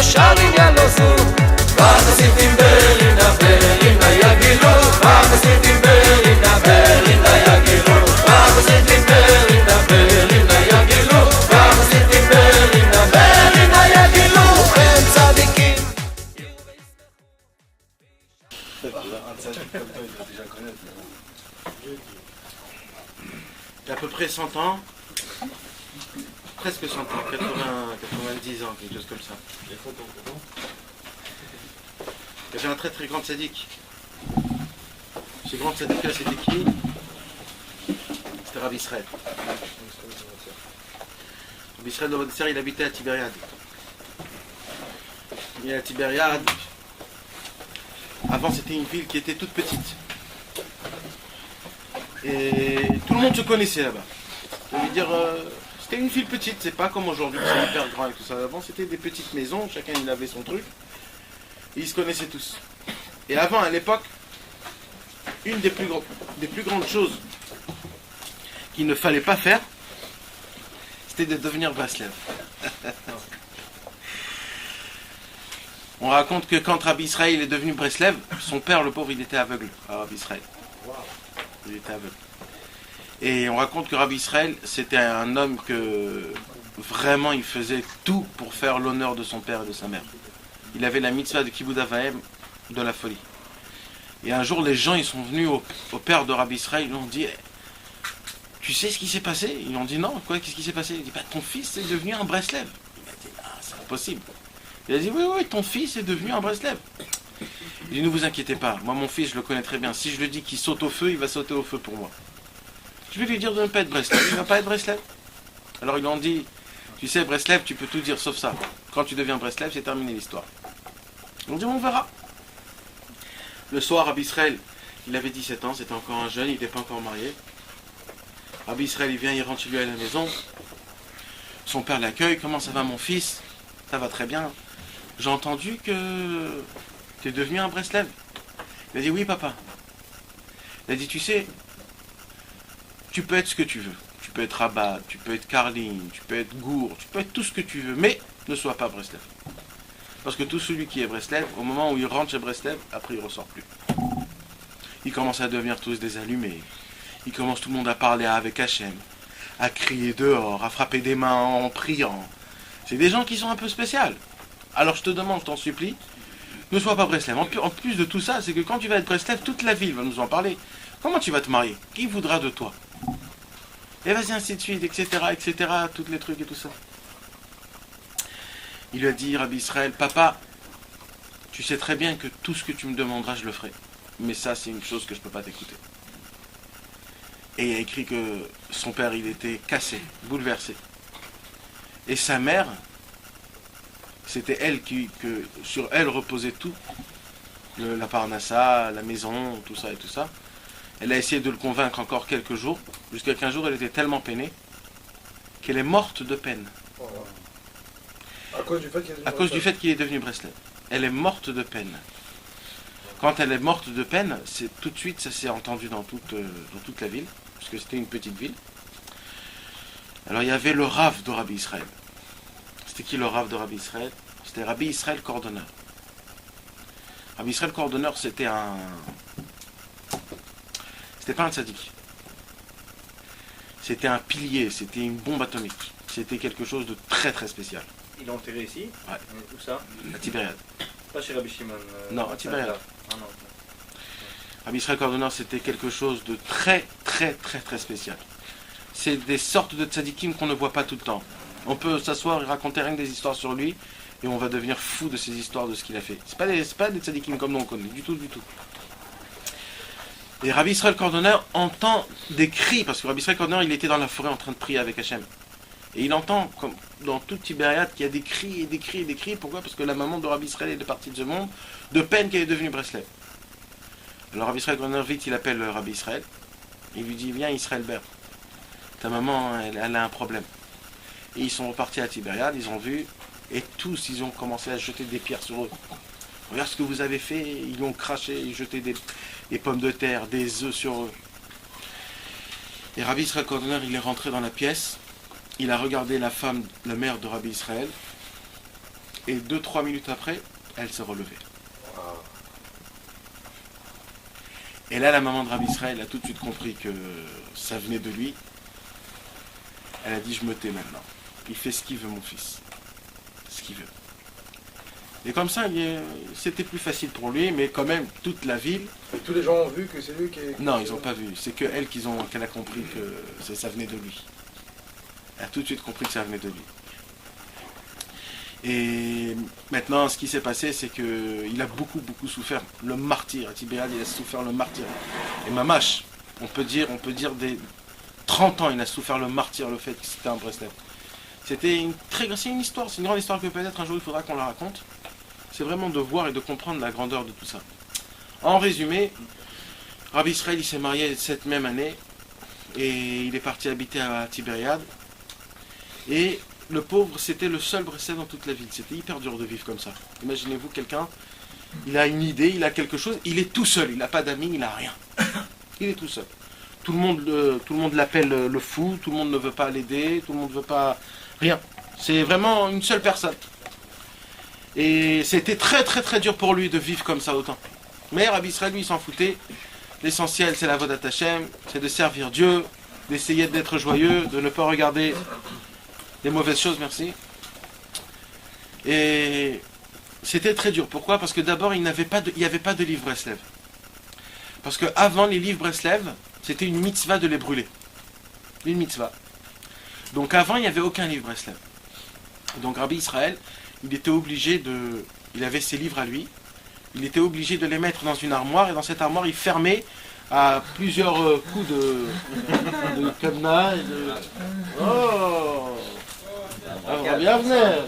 ושרים ילוזו והחסידים ברינה ברינה יגילו והחסידים ברינה ברינה יגילו והחסידים ברינה ברינה יגילו והחסידים ברינה ברינה יגילו הם צדיקים. Il y a à peu près 100 ans, presque 100 ans, 90 ans, quelque chose comme ça. Il y avait un très très grand tzaddik. Ce grand tzaddik là, c'était qui? C'était Rabbi Israël. Rabbi Israël de Rodesser, il habitait à Tibériade. Et à Tibériade, avant c'était une ville qui était toute petite. Et tout le monde se connaissait là-bas. Je veux dire, c'était une ville petite, c'est pas comme aujourd'hui, c'est hyper grand et tout ça. Avant c'était des petites maisons, chacun il avait son truc. Et ils se connaissaient tous. Et avant, à l'époque, une des plus grandes choses qu'il ne fallait pas faire, c'était de devenir Breslev. On raconte que quand Rabbi Israël est devenu Breslev, son père, le pauvre, il était aveugle, Rabbi Israël. Il était aveugle. Et on raconte que Rabbi Israël, c'était un homme que vraiment il faisait tout pour faire l'honneur de son père et de sa mère. Il avait la mitzvah de Kibud Avaim, de la folie. Et un jour, les gens ils sont venus au père de Rabbi Israël, ils lui ont dit tu sais ce qui s'est passé? Ils lui ont dit non, quoi, qu'est-ce qui s'est passé? Il dit ton fils est devenu un Breslev. Il a dit c'est impossible. Il a dit oui, ton fils est devenu un Breslev. Il dit ne vous inquiétez pas, moi mon fils je le connais très bien, si je lui dis qu'il saute au feu, il va sauter au feu pour moi. Je vais lui dire de ne pas être Breslev, il ne va pas être Breslev. Alors ils lui ont dit, tu sais Breslev, tu peux tout dire sauf ça. Quand tu deviens Breslev, c'est terminé l'histoire. Ils ont dit on verra. Le soir, Rabbi Israël, il avait 17 ans, c'était encore un jeune, il n'était pas encore marié. Rabbi Israël, il vient, il rentre chez lui à la maison. Son père l'accueille, comment ça va mon fils? Ça va très bien. J'ai entendu que tu es devenu un Breslev. Il a dit oui papa. Il a dit tu sais, tu peux être ce que tu veux. Tu peux être rabat, tu peux être carline, tu peux être gour, tu peux être tout ce que tu veux, mais ne sois pas Breslev. Parce que tout celui qui est Breslev, au moment où il rentre chez Breslev, après il ne ressort plus. Ils commencent à devenir tous des allumés. Ils commencent tout le monde à parler avec Hachem, à crier dehors, à frapper des mains en priant. C'est des gens qui sont un peu spéciaux. Alors je te demande, je t'en supplie, ne sois pas Breslev. En plus de tout ça, c'est que quand tu vas être Breslev, toute la ville va nous en parler. Comment tu vas te marier? Qui voudra de toi? Et vas-y, ainsi de suite, etc., tous les trucs et tout ça. Il lui a dit, Rabbi Israël, papa, tu sais très bien que tout ce que tu me demanderas, je le ferai. Mais ça, c'est une chose que je ne peux pas t'écouter. Et il a écrit que son père, il était cassé, bouleversé. Et sa mère, c'était elle que sur elle reposait tout. La parnassa, la maison, tout ça et tout ça. Elle a essayé de le convaincre encore quelques jours, jusqu'à qu'un jour elle était tellement peinée qu'elle est morte de peine. À cause du fait qu'il est devenu Breslev. Elle est morte de peine. Quand elle est morte de peine, c'est tout de suite, ça s'est entendu dans toute la ville, puisque c'était une petite ville. Alors il y avait le Rav de Rabbi Israël. C'était qui le Rav de Rabbi Israël? C'était Rabbi Israël Cordonneur. Rabbi Israël Cordonneur, c'était pas un tzaddik. C'était un pilier, c'était une bombe atomique. C'était quelque chose de très très spécial. Ils l'ont enterré ici? Ouais. Où ça? À Tibériade. Pas chez Rabbi Shimon? Non, à Tibériade. Ah, non. Rabbi Israël Cordonneur, c'était quelque chose de très très très très spécial. C'est des sortes de tzaddikim qu'on ne voit pas tout le temps. On peut s'asseoir et raconter rien que des histoires sur lui et on va devenir fou de ces histoires, de ce qu'il a fait. C'est pas des tzaddikim comme nous on connaît, du tout. Et Rabbi Israël Cordonneur entend des cris, parce que Rabbi Israël Cordonneur, il était dans la forêt en train de prier avec Hachem. Et il entend, comme dans toute Tibériade, qu'il y a des cris et des cris et des cris. Pourquoi? Parce que la maman de Rabbi Israël est partie de ce monde, de peine qu'elle est devenue Breslev. Alors Rabbi Israël Cordonneur, vite, il appelle Rabbi Israël. Il lui dit, viens Israël Ber, ta maman, elle a un problème. Et ils sont repartis à Tibériade, ils ont vu, et tous, ils ont commencé à jeter des pierres sur eux. Regarde ce que vous avez fait, ils ont craché, ils jetaient des pommes de terre, des œufs sur eux. Et Rabbi Israël Cordonneur, il est rentré dans la pièce, il a regardé la femme, la mère de Rabbi Israël, Et 2-3 minutes après, elle s'est relevée. Et là, la maman de Rabbi Israël a tout de suite compris que ça venait de lui. Elle a dit, je me tais maintenant. Il fait ce qu'il veut, mon fils. Ce qu'il veut. Et comme ça, c'était plus facile pour lui, mais quand même, toute la ville... Et tous les gens ont vu que c'est lui qui est... Non, ils n'ont pas vu. C'est qu'elle qu'elle a compris que ça venait de lui. Elle a tout de suite compris que ça venait de lui. Et maintenant, ce qui s'est passé, c'est qu'il a beaucoup souffert. Le martyr, à Tibériade, il a souffert le martyr. Et Mamash, on peut dire des 30 ans, il a souffert le martyr, le fait que c'était un Breslev. C'est une histoire, c'est une grande histoire que peut-être un jour il faudra qu'on la raconte. C'est vraiment de voir et de comprendre la grandeur de tout ça. En résumé, Rabbi Israël il s'est marié cette même année et il est parti habiter à Tibériade. Et le pauvre, c'était le seul Breslev dans toute la ville. C'était hyper dur de vivre comme ça. Imaginez-vous quelqu'un, il a une idée, il a quelque chose, il est tout seul, il n'a pas d'amis, il n'a rien. Il est tout seul. Tout le monde l'appelle le fou, tout le monde ne veut pas l'aider, tout le monde ne veut pas... Rien. C'est vraiment une seule personne. Et c'était très dur pour lui de vivre comme ça autant. Mais Rabbi Israël, lui, il s'en foutait. L'essentiel, c'est la Avodat Hashem, c'est de servir Dieu, d'essayer d'être joyeux, de ne pas regarder les mauvaises choses, merci. Et c'était très dur. Pourquoi? Parce que d'abord, il n'y avait pas de livre Breslev. Parce qu'avant les livres Breslev, c'était une mitzvah de les brûler. Une mitzvah. Donc avant, il n'y avait aucun livre Breslev. Donc Rabbi Israël, il avait ses livres à lui, il était obligé de les mettre dans une armoire, et dans cette armoire, il fermait à plusieurs coups de cadenas et de... Oh, bienvenue.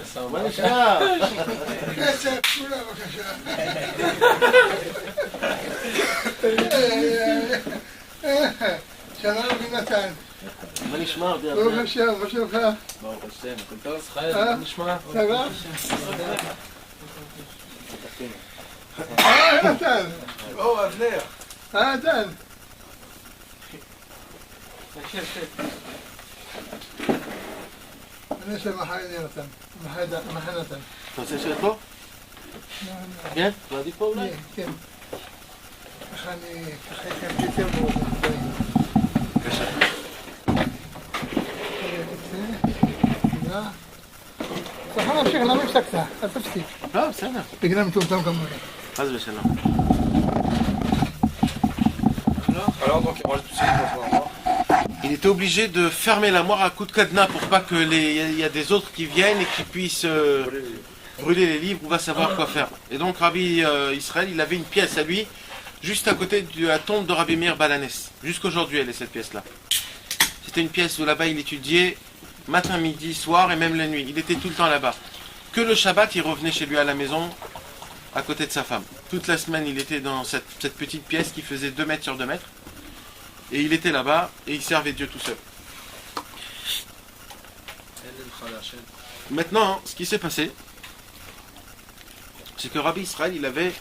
שלום ונתן. מה נשמע? ברוך השם, מה שלומך? ברוך השם, הכל טוב? מה נשמע? סבבה? נתן. או, אבנר. נתן. אני אשב מחר נתן. מחר נתן. אתה רוצה לשבת פה? כן? אתה עדיף פה אולי? כן. ככה אני... ככה הקמתי יותר מאוד. בבקשה. צריכה להמשיך, למה הפסקת? אל תפסיק. לא, בסדר. בגלל מטומטם כמובן. חס ושלום. Alors donc il range tout ça dans son armoire. Il était obligé de fermer l'armoire à coups de cadenas pour pas que il y a des autres qui viennent et qui puissent brûler les livres ou va savoir quoi faire. Et donc Rabbi Israël, il avait une pièce à lui juste à côté de la tombe de Rabbi Meir Balanès. Jusqu'aujourd'hui, elle est cette pièce-là. C'était une pièce où là-bas il étudiait matin, midi, soir et même la nuit. Il était tout le temps là-bas. Que le Shabbat, il revenait chez lui à la maison à côté de sa femme. Toute la semaine, il était dans cette petite pièce qui faisait 2 mètres sur 2 mètres. Et il était là-bas et il servait Dieu tout seul. Maintenant, ce qui s'est passé, c'est que Rabbi Israël, il avait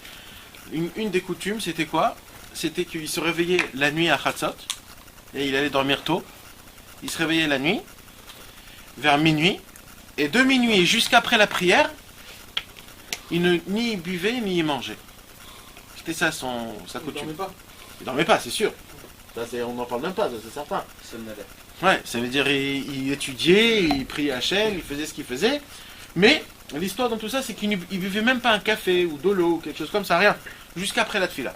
une des coutumes, c'était quoi? C'était qu'il se réveillait la nuit à Chatzot, et il allait dormir tôt. Il se réveillait la nuit, vers minuit, et de minuit jusqu'après la prière, il ni buvait ni mangeait. C'était ça sa coutume. Il dormait pas, c'est sûr. Ça, on n'en parle même pas, c'est certain. Ouais, ça veut dire il étudiait, il priait Hachem, il faisait ce qu'il faisait. Mais l'histoire dans tout ça, c'est qu'il ne buvait même pas un café ou de l'eau, quelque chose comme ça, rien. Jusqu'après la tfila.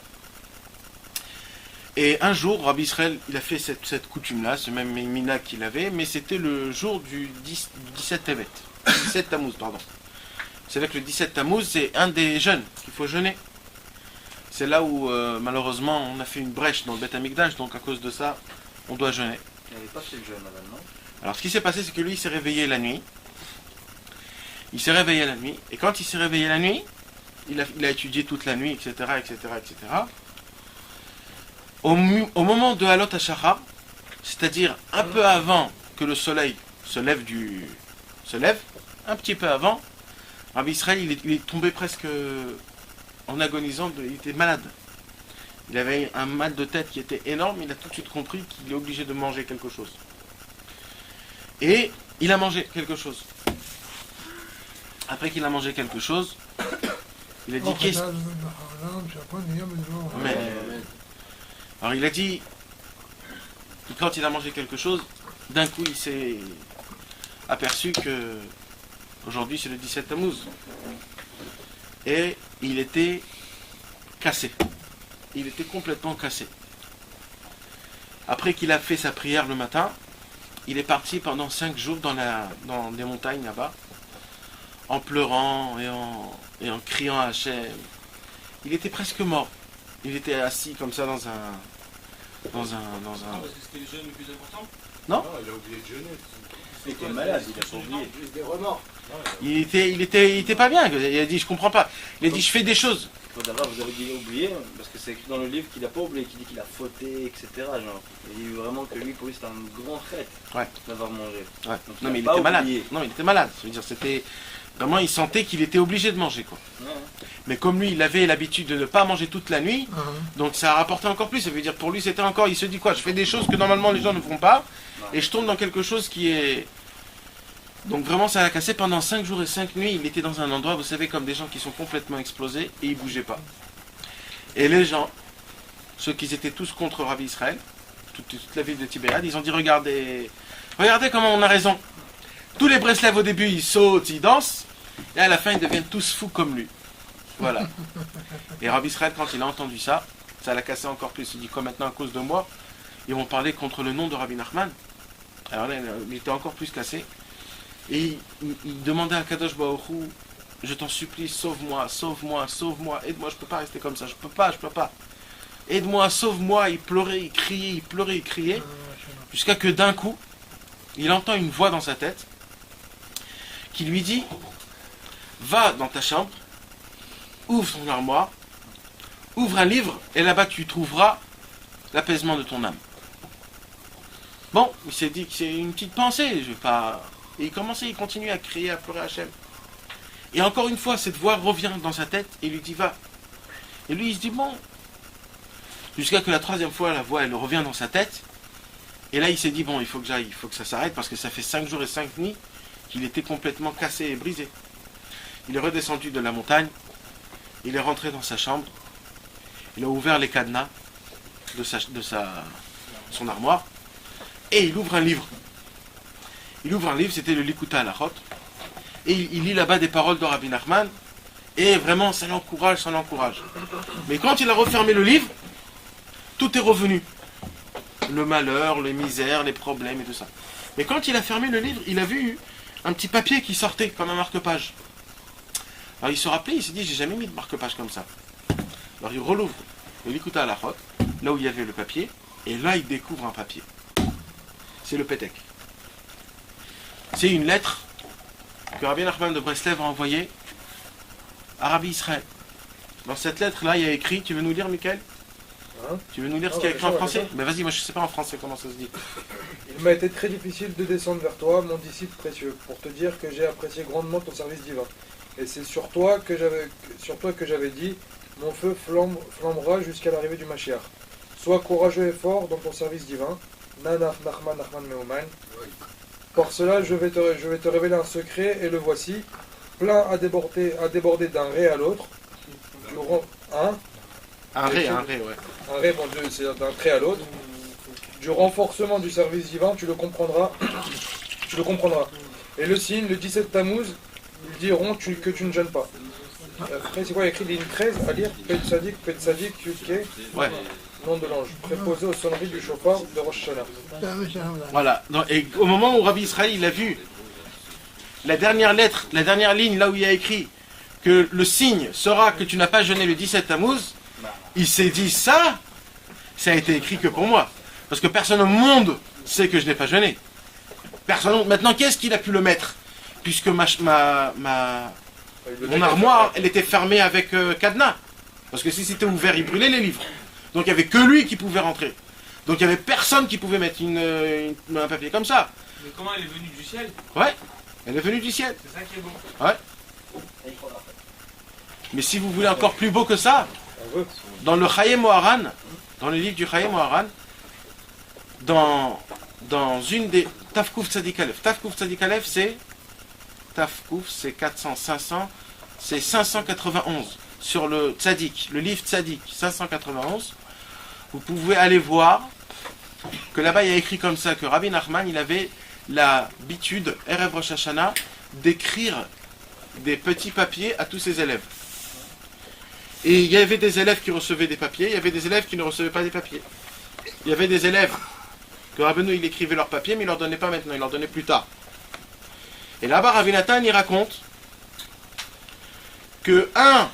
Et un jour, Rabbi Israël, il a fait cette coutume-là, ce même mina qu'il avait, mais c'était le jour du 17 Tevet. 17 Tammuz, pardon. Vous savez que le 17 Tammuz, c'est un des jeûnes qu'il faut jeûner. C'est là où, malheureusement, on a fait une brèche dans le Beth Amikdash, donc à cause de ça, on doit jeûner. Il n'avait pas fait le jeûne, madame, non? Alors, ce qui s'est passé, c'est que lui, il s'est réveillé la nuit. Il s'est réveillé la nuit, et quand il s'est réveillé la nuit, il a étudié toute la nuit, etc., etc., etc. Au moment de Halot HaShachar, c'est-à-dire un peu avant que le soleil se lève, un petit peu avant, Rabbi Israël, il est tombé presque en agonisant, il était malade. Il avait un mal de tête qui était énorme, il a tout de suite compris qu'il est obligé de manger quelque chose. Et il a mangé quelque chose. après qu'il a mangé quelque chose, il a dit qu'est-ce... Mais... Alors il a dit que quand il a mangé quelque chose, d'un coup il s'est aperçu que aujourd'hui c'est le 17 Tammuz. Et il était cassé. Il était complètement cassé. Après qu'il a fait sa prière le matin, il est parti pendant 5 jours dans des montagnes là-bas, en pleurant et en criant à Hachem. Il était presque mort. Il était assis comme ça dans un... Parce que c'était le jeûne le plus important. Non, il a oublié de jeûner. Il était malade, il a pas oublié. Il était remords. il était pas bien. Il a dit, je comprends pas. Il a dit, je fais des choses. D'abord, vous avez dit oublié, parce que c'est écrit dans le livre qu'il n'a pas oublié, qu'il dit qu'il a fauté, etc. Genre. Il dit vraiment que lui, pour lui, c'était un grand fait d'avoir mangé. Ouais. Donc, Non, mais il pas était malade. oublié. Non, il était malade. Je veux dire, c'était... Vraiment, il sentait qu'il était obligé de manger, quoi. Ouais. Mais comme lui, il avait l'habitude de ne pas manger toute la nuit, donc ça a rapporté encore plus. Ça veut dire, pour lui, c'était encore... Il se dit quoi? Je fais des choses que normalement les gens ne font pas, et je tombe dans quelque chose qui est... Donc vraiment, ça l'a cassé pendant 5 jours et 5 nuits. Il était dans un endroit, vous savez, comme des gens qui sont complètement explosés, et il bougeait pas. Et les gens, ceux qui étaient tous contre Rabbi Israël, toute la ville de Tibériade, ils ont dit, regardez comment on a raison. Tous les Breslev au début, ils sautent, ils dansent, et à la fin, ils deviennent tous fous comme lui. Voilà. Et Rabbi Israël, quand il a entendu ça, ça l'a cassé encore plus. Il dit, quoi maintenant, à cause de moi, ils vont parler contre le nom de Rabbi Nachman. Alors là, il était encore plus cassé. Et il demandait à Kadosh Baruch Hu, je t'en supplie, sauve-moi, sauve-moi, sauve-moi, aide-moi, je peux pas rester comme ça, je peux pas. Aide-moi, sauve-moi. Il pleurait, il criait, jusqu'à que d'un coup, il entend une voix dans sa tête qui lui dit, va dans ta chambre, ouvre ton armoire, ouvre un livre, et là-bas tu trouveras l'apaisement de ton âme. Bon, il s'est dit que c'est une petite pensée, je vais pas... Et il continue à crier, à pleurer à Hachem. Et encore une fois, cette voix revient dans sa tête et lui dit, va. Et lui, il se dit, bon. Jusqu'à que la 3e fois, la voix, elle revient dans sa tête. Et là, il s'est dit, bon, il faut que j'aille, il faut que ça s'arrête, parce que ça fait 5 jours et 5 nuits qu'il était complètement cassé et brisé. Il est redescendu de la montagne, il est rentré dans sa chambre, il a ouvert les cadenas de son armoire, et il ouvre un livre. C'était le Likuta Halachot, et il lit là-bas des paroles de Rabbi Nachman, et vraiment, ça l'encourage. Mais quand il a refermé le livre, tout est revenu. Le malheur, les misères, les problèmes et tout ça. Mais quand il a fermé le livre, il a vu un petit papier qui sortait comme un marque-page. Alors il se rappelait, il s'est dit, j'ai jamais mis de marque-page comme ça. Alors il relouvre le Likuta Halachot, là où il y avait le papier, et là il découvre un papier. C'est le Pétek. C'est une lettre que Rabbi Nachman de Breslev a envoyée à Rabbi Israël. Dans cette lettre-là, il y a écrit, tu veux nous lire, Michael? Tu veux nous lire ce qu'il y a écrit en français? Mais vas-y, moi je sais pas en français comment ça se dit. Il m'a été très difficile de descendre vers toi, mon disciple précieux, pour te dire que j'ai apprécié grandement ton service divin. Et c'est sur toi que j'avais dit, mon feu flambera jusqu'à l'arrivée du Mashiach. Sois courageux et fort dans ton service divin. Nanach Nachman Mehuman. Pour cela, je vais te révéler un secret, et le voici. Plein à déborder d'un ré à l'autre. Un ré, ouais. Un ré, bon, c'est d'un trait à l'autre. Du renforcement du service divin, tu le comprendras. Et le signe, le 17 Tammuz, ils diront que tu ne jeûnes pas. Après, c'est quoi? Il y a écrit ligne 13 à lire. Pet Sadik, Yudke. Ouais. Nom de l'ange. Préposé aux sonneries du chauffard de Rosh Hashanah. Voilà. Et au moment où Rabbi Israël il a vu la dernière lettre, la dernière ligne, là où il y a écrit que le signe sera que tu n'as pas jeûné le 17 Tammuz, il s'est dit ça a été écrit que pour moi. Parce que personne au monde sait que je n'ai pas jeûné. Personne. Maintenant, qu'est-ce qu'il a pu le mettre? Puisque mon armoire, elle était fermée avec cadenas. Parce que si c'était ouvert, il brûlait les livres. Donc il n'y avait que lui qui pouvait rentrer. Donc il n'y avait personne qui pouvait mettre un papier comme ça. Mais comment elle est venue du ciel? Ouais, elle est venue du ciel. C'est ça qui est bon. Ouais. Mais si vous voulez encore plus beau que ça, dans le Chayei Moharan, dans le livre du Chayei Moharan, dans une des Tafkouf Tzadik Aleph. Tafkouf Tzadik Aleph, c'est Tafkouf, c'est 400, 500, c'est 591. Sur le Tzadik, le livre Tzadik, 591, vous pouvez aller voir que là-bas il y a écrit comme ça, que Rabbi Nachman, il avait l'habitude, Erev Rosh Hashanah, d'écrire des petits papiers à tous ses élèves. Et il y avait des élèves qui recevaient des papiers, il y avait des élèves qui ne recevaient pas des papiers. Il y avait des élèves que Rabbeinu, il écrivait leurs papiers, mais il ne leur donnait pas maintenant, il leur donnait plus tard. Et là-bas, Rabbi Nathan, il raconte que un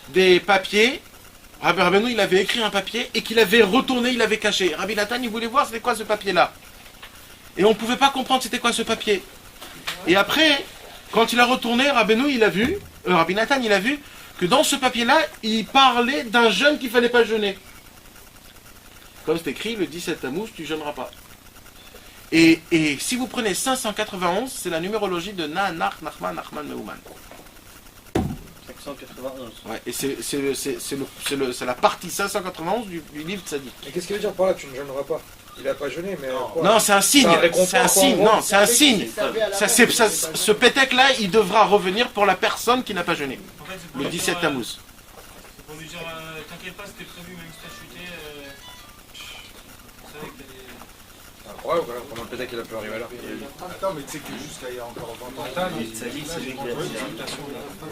des papiers, Rabbeinu, il avait écrit un papier et qu'il avait retourné, il avait caché. Rabbi Nathan, il voulait voir c'était quoi ce papier-là. Et on ne pouvait pas comprendre c'était quoi ce papier. Et après, quand il a retourné, Rabbeinu, il a vu, Rabbi Nathan, il a vu que dans ce papier-là, il parlait d'un jeûne qu'il ne fallait pas jeûner. Comme c'est écrit, le 17 Tammuz, tu ne jeûneras pas. Et si vous prenez 591, c'est la numérologie de Na'anach, Nachman, Nachman, Meuman. 591. Ouais, et c'est la partie 591 du livre Tzadik. Et qu'est-ce qu'il veut dire par là, tu ne jeûneras pas? Il n'a pas jeûné, mais quoi? Non, c'est un signe. C'est un signe. Non, c'est un signe. Ce pétec-là, il devra revenir pour la personne qui n'a pas jeûné. En fait, c'est pour Le lui dire, 17 Tammuz. C'est pour lui dire, t'inquiète pas, c'était prévu, même si t'as chuté. Vous savez que t'allais. C'est incroyable quand même, comment le pétec il a pu arriver là. Attends, mais tu sais que jusqu'à il y a encore 20 ans, Nathan, c'est lui qui l'a dit.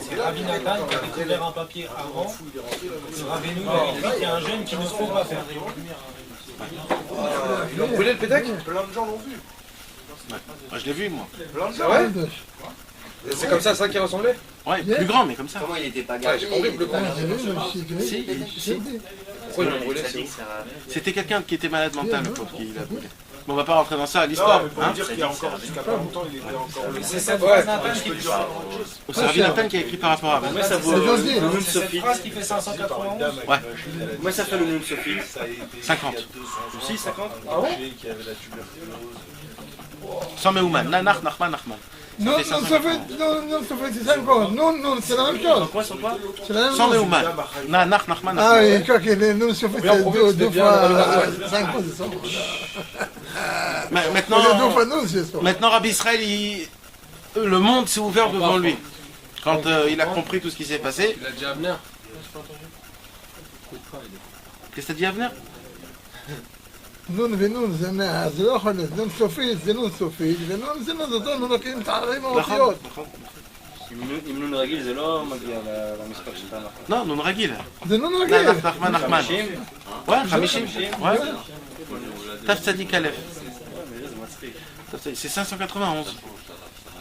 C'est Rabbi Nathan qui a découvert un papier avant. Rabbeinu a écrit qu'il y a un jeûne qu'il ne faut pas faire. Ils ont brûlé le pétec? plein de gens l'ont vu. Ouais. Moi, je l'ai vu, moi. Plein de C'est gens. vrai? Et c'est comme ça qui ressemblait? Ouais, plus grand, mais comme ça. Comment il n'était pas Ouais, gardé? j'ai compris, plus grand. Si. Pourquoi ils l'ont brûlé? C'est où? C'était quelqu'un qui était malade mental, le pauvre, qui l'a brûlé. Bon, on va pas rentrer dans ça, Non, l'histoire. mais pour Hein. dire qu'il y a encore, jusqu'à pas longtemps, il était encore le C'est cette Ouais. phrase Nathan qui dire. C'est Rabbi Nathan qui a écrit par rapport à. Moi, ça vaut C'est le gentil. Noun C'est cette Sophie. phrase qui fait 591. Ouais. Moi, ça fait le Noun Sophie. 50. Si, 50. Ah bon? Sans Meuman. Nanach, Nachman, Nachman. Non, non, ça fait, c'est ça encore. Non, c'est la même chose. Quoi, sans quoi? C'est la même Sans chose. Meuman. Nanach, Nachman, Ah Nachman. oui, je crois que les noms se Bien, fait deux bien, fois, bien. 5 fois, c'est ça. Mais Les deux Maintenant, fois, non, c'est ça. maintenant, Rabbi Israël, le monde s'est ouvert devant lui. Quand il a compris tout ce qui s'est passé. Il a dit Abner. Qu'est-ce que t'as dit, Avner? נון ונון זה לא יכול להיות, נון סופית זה נון סופית, ונון זה נון זאת נון מתערבים מהאותיות. אם נון רגיל זה לא מגיע למספר שאתה נכון. Non, non, Ragil. זה נון רגיל. Nanach, Nachman, Nachman. 50? Ouais, 50. Ouais. Taf Tzadik Aleph. זה מצחיק. Taf Tzadik, c'est 591.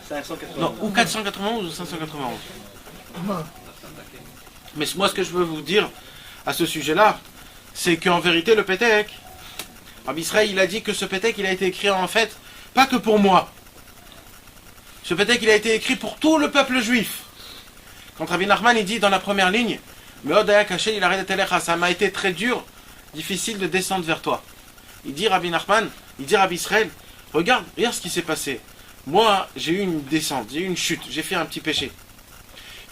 580. Non, ou 491 ou 591. מה? Mais moi, ce que je veux vous dire à ce sujet-là, c'est qu'en vérité, le Pétek, Rabbi Israël, il a dit que ce Pétek, il a été écrit en fait, pas que pour moi. Ce Pétek, il a été écrit pour tout le peuple juif. Quand Rabbi Nachman, il dit dans la première ligne, Meodaya Kaché, il arrête Telecha, ça m'a été très dur, difficile de descendre vers toi. Il dit Rabbi Nachman, il dit Rabbi Israël, regarde ce qui s'est passé. Moi, j'ai eu une descente, j'ai eu une chute, j'ai fait un petit péché.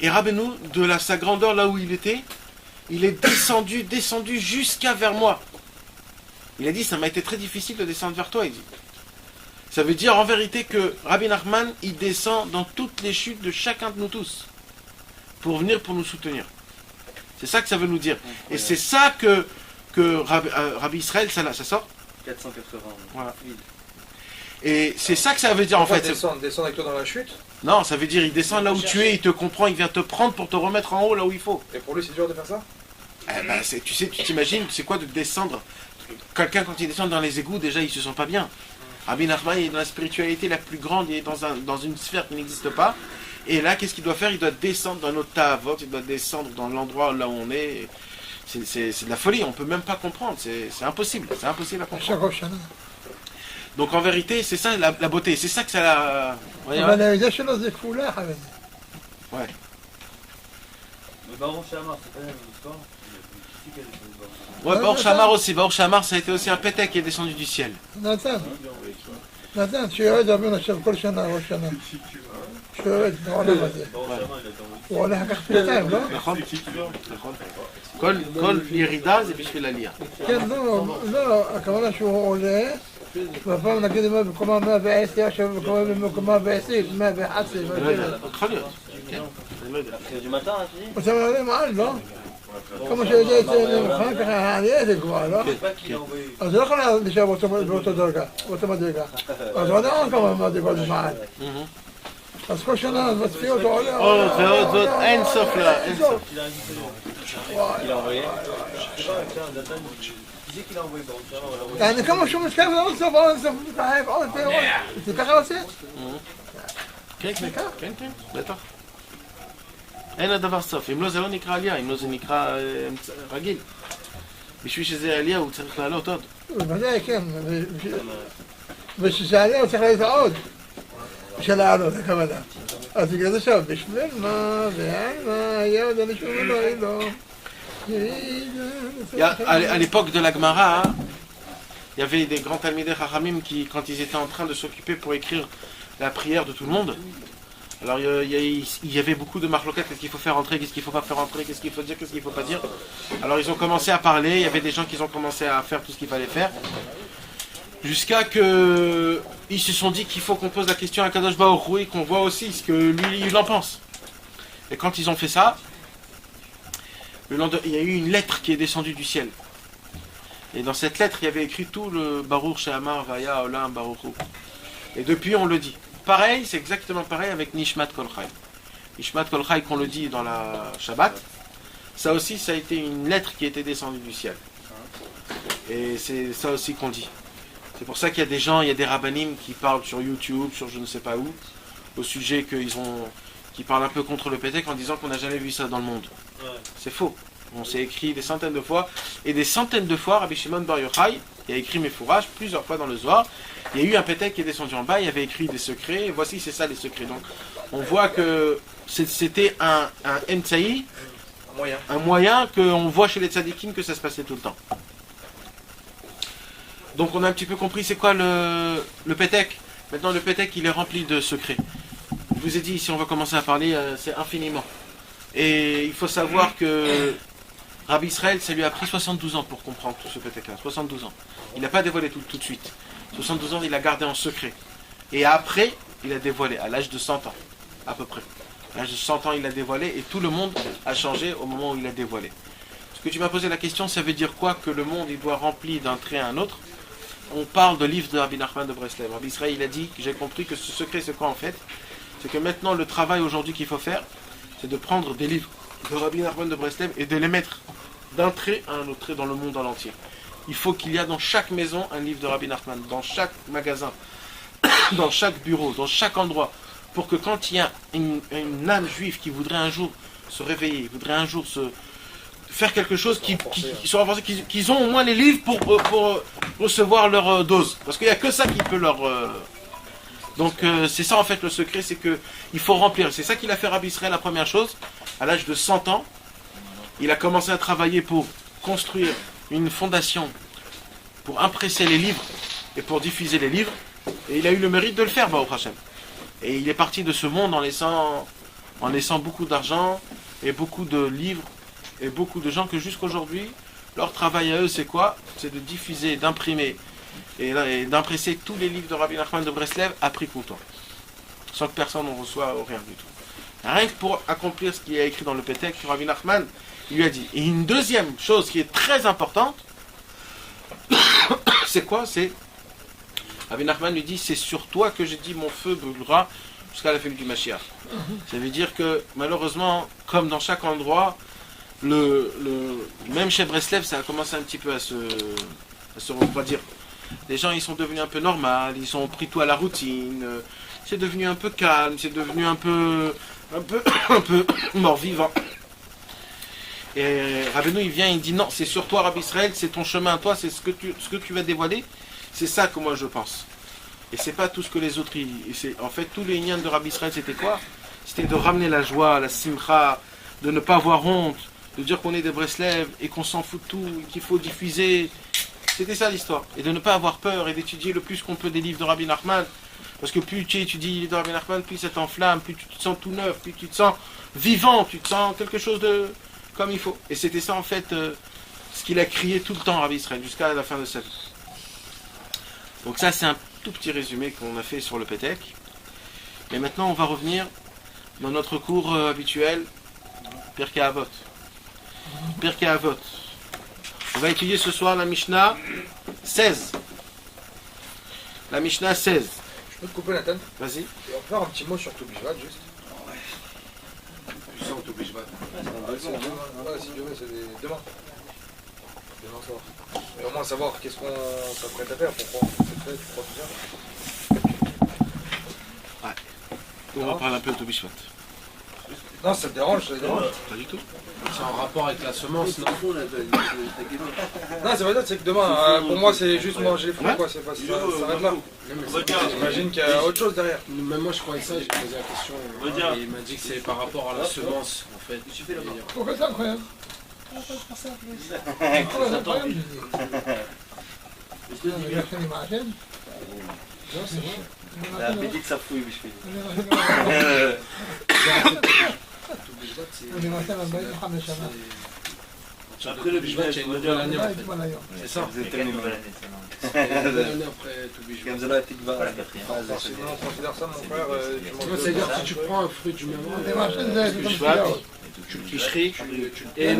Et Rabbeinu, de sa grandeur là où il était, il est descendu jusqu'à vers moi. Il a dit, ça m'a été très difficile de descendre vers toi, il dit. Ça veut dire en vérité que Rabbi Nachman, il descend dans toutes les chutes de chacun de nous tous, pour venir pour nous soutenir. C'est ça que ça veut nous dire. Et c'est ça que Rabbi Israël, ça sort. 480. Voilà. Et c'est ça que ça veut dire en fait. Descendre avec toi dans la chute. Non, ça veut dire il descend là où tu es, il te comprend, il vient te prendre pour te remettre en haut là où il faut. Et pour lui, c'est dur de faire ça? Eh ben, tu sais, tu t'imagines, c'est quoi de descendre? Quelqu'un quand il descend dans les égouts, déjà il se sent pas bien. Rabbi Nachman il est dans la spiritualité la plus grande, il est dans une sphère qui n'existe pas. Et là, qu'est-ce qu'il doit faire? Il doit descendre dans notre tavot, il doit descendre dans l'endroit là où on est. C'est de la folie, on peut même pas comprendre, c'est impossible, c'est impossible à comprendre. chaque שנה. Donc en vérité, c'est ça la beauté, c'est ça que ça la... אבל העדה שלו זה כפולה, חברים. Ouais. Mais Baruch Shamar, c'est pas la même histoire. Ouais, Baor Shamar aussi. Baor Shamar, ça a été aussi un pétek qui est descendu du ciel. נתן, שיורד רבינו עכשיו כל שנה, ראש שנה. שיורד בעולם הזה. הוא הולך לקחת פלטיים, לא? נכון. כל ירידה זה בשביל עלייה. כן, לא, הכוונה שהוא עולה, בפעם נגיד במקומה 110, עכשיו במקומה 120, 111, לא יודע, יכול להיות. כן, אני לא יודע. du matin, tu dis עכשיו עולים מעל, לא? כמו שיודע אצל מבחן ככה, העלייה זה גבוהה, לא? אז זה לא יכול להישאר באותו דרגה, באותו מדרגה. אז הוא עדיין עוד כמה מדרגות מעל. אז כל שנה מצפיא אותו עולה, עוד ועוד ועוד, אין סוף לה, אין סוף. Il a envoyé. يعني كم شو مش كيف نوصف تعب עוד זה ככה עושה? כן, כן, כן, כן, בטח. אין הדבר סוף, אם לא זה לא נקרא עלייה, אם לא זה נקרא רגיל. בשביל שזה עלייה הוא צריך לעלות עוד. בוודאי, כן. ושזה עלייה הוא צריך לעלות עוד. בשביל לעלות, הכוונה. אז בגלל זה עכשיו, בשביל מה ועל מה, היה עוד אנשים אלוהי לו. À l'époque de la Gemara, il y avait des grands Talmidei Chachamim qui, quand ils étaient en train de s'occuper pour écrire la prière de tout le monde, alors il y avait beaucoup de marloquettes, qu'est-ce qu'il faut faire entrer, qu'est-ce qu'il faut pas faire entrer, qu'est-ce qu'il faut dire, qu'est-ce qu'il faut pas dire. Alors ils ont commencé à parler, il y avait des gens qui ont commencé à faire tout ce qu'il fallait faire, jusqu'à que ils se sont dit qu'il faut qu'on pose la question à Kadosh Baruch Hu et qu'on voit aussi ce que lui il en pense. Et quand ils ont fait ça, il y a eu une lettre qui est descendue du ciel. Et dans cette lettre, il y avait écrit tout le Baruch She'amar Vaya Olam Baruch Hu. Et depuis, on le dit. Pareil, c'est exactement pareil avec Nishmat Kol Chai. Nishmat Kol Chai, qu'on le dit dans la Shabbat, ça aussi, ça a été une lettre qui était descendue du ciel. Et c'est ça aussi qu'on dit. C'est pour ça qu'il y a des gens, il y a des rabbanim qui parlent sur YouTube, sur je ne sais pas où, au sujet qui parlent un peu contre le Pétek en disant qu'on n'a jamais vu ça dans le monde. C'est faux. On s'est écrit des centaines de fois. Et des centaines de fois, Rabbi Shimon Bar Yochai, il a écrit mes fourrages plusieurs fois dans le Zohar. Il y a eu un Pétek qui est descendu en bas, il avait écrit des secrets. Et voici, c'est ça les secrets. Donc, on voit que c'était un Emtsaï, un moyen qu'on voit chez les tzadikim que ça se passait tout le temps. Donc, on a un petit peu compris c'est quoi le Pétek. Maintenant, le Pétek, il est rempli de secrets. Je vous ai dit, si on va commencer à parler, c'est infiniment. Et il faut savoir que Rabbi Israël, ça lui a pris 72 ans pour comprendre tout ce Pétek-là. 72 ans. Il n'a pas dévoilé tout de suite. 72 ans, il a gardé en secret. Et après, il a dévoilé, à l'âge de 100 ans, à peu près. À l'âge de 100 ans, il a dévoilé et tout le monde a changé au moment où il a dévoilé. Ce que tu m'as posé la question, ça veut dire quoi que le monde il doit remplir d'un trait à un autre? On parle de livre de Rabbi Nachman de Breslev. Rabbi Israël, il a dit, j'ai compris que ce secret, c'est quoi en fait? C'est que maintenant, le travail aujourd'hui qu'il faut faire, c'est de prendre des livres de Rabbi Nachman de Breslev et de les mettre d'un trait à un autre trait dans le monde entier. Il faut qu'il y ait dans chaque maison un livre de Rabbi Nachman, dans chaque magasin, dans chaque bureau, dans chaque endroit, pour que quand il y a une âme juive qui voudrait un jour se réveiller, voudrait un jour faire quelque chose, qu'ils ont au moins les livres pour recevoir leur dose. Parce qu'il n'y a que ça qui peut leur... Donc c'est ça en fait le secret, c'est qu'il faut remplir. C'est ça qu'il a fait Rabbi Israël la première chose. À l'âge de 100 ans, il a commencé à travailler pour construire une fondation, pour impresser les livres et pour diffuser les livres. Et il a eu le mérite de le faire, Baruch Hashem. Et il est parti de ce monde en laissant beaucoup d'argent et beaucoup de livres et beaucoup de gens que jusqu'aujourd'hui, leur travail à eux c'est quoi? C'est de diffuser, d'imprimer et d'impresser tous les livres de Rabbi Nachman de Breslev à prix comptant, sans que personne n'en reçoive rien du tout. Rien que pour accomplir ce qu'il a écrit dans le Pétek, Rabbi Nachman il lui a dit. Et une deuxième chose qui est très importante, c'est quoi? C'est Rabbi Nachman lui dit, c'est sur toi que j'ai dit mon feu brûlera jusqu'à la fin du Mashiach. Ça veut dire que malheureusement, comme dans chaque endroit, même chez Breslev, ça a commencé un petit peu à se refroidir. Les gens ils sont devenus un peu normaux, ils ont pris tout à la routine, c'est devenu un peu calme, c'est devenu un peu mort-vivant. Et Rabbeinu il vient, il dit non, c'est sur toi Rabbi Israël, c'est ton chemin, toi, c'est ce que tu vas dévoiler, c'est ça que moi je pense. Et c'est pas tout ce que les autres, en fait tous les ignanes de Rabbi Israël c'était quoi? C'était de ramener la joie, la simcha, de ne pas avoir honte, de dire qu'on est des Breslev et qu'on s'en fout de tout, qu'il faut diffuser. C'était ça l'histoire. Et de ne pas avoir peur et d'étudier le plus qu'on peut des livres de Rabbi Nachman. Parce que plus tu étudies les livres de Rabbi Nachman, plus ça t'enflamme, plus tu te sens tout neuf, plus tu te sens vivant, tu te sens quelque chose de comme il faut. Et c'était ça en fait ce qu'il a crié tout le temps Rabbi Israël jusqu'à la fin de sa vie. Donc ça c'est un tout petit résumé qu'on a fait sur le Pétek. Et maintenant on va revenir dans notre cours habituel, Pirkei Avot. Pirkei Avot. On va étudier ce soir la Mishnah 16. La Mishnah 16. Je peux te couper Nathan? Vas-y. Et on peut faire un petit mot sur Toubishvat juste. Tu sens Toubishvat. Ouais, si Dieu veut, c'est demain. Demain soir. Et au moins savoir qu'est-ce qu'on s'apprête à faire, pourquoi on fait fait, tu crois tout ça. Ouais. On va parler un peu de Toubishvat. Non, ça te dérange, ça te dérange. Pas du tout. C'est en rapport avec la semence, non? Non, ça veut dire c'est que demain, pour moi, c'est juste manger les fruits, quoi. C'est pas, ça s'arrête là. J'imagine qu'il y a autre chose derrière. Même moi, je croyais ça, j'ai posé la question. Et il m'a dit que c'est par rapport à la semence, en fait. Pourquoi c'est incroyable? C'est incroyable, je dis. Non, c'est vrai. La appétit que ça fouille, je fais. Après le Toubishvat, il y a une nouvelle année en fait. C'est ça. Vous êtes une nouvelle Une nouvelle année après Toubishvat. Sinon, on considère ça, mon frère. C'est-à-dire que si tu prends un fruit du même Toubishvat, Tishri, et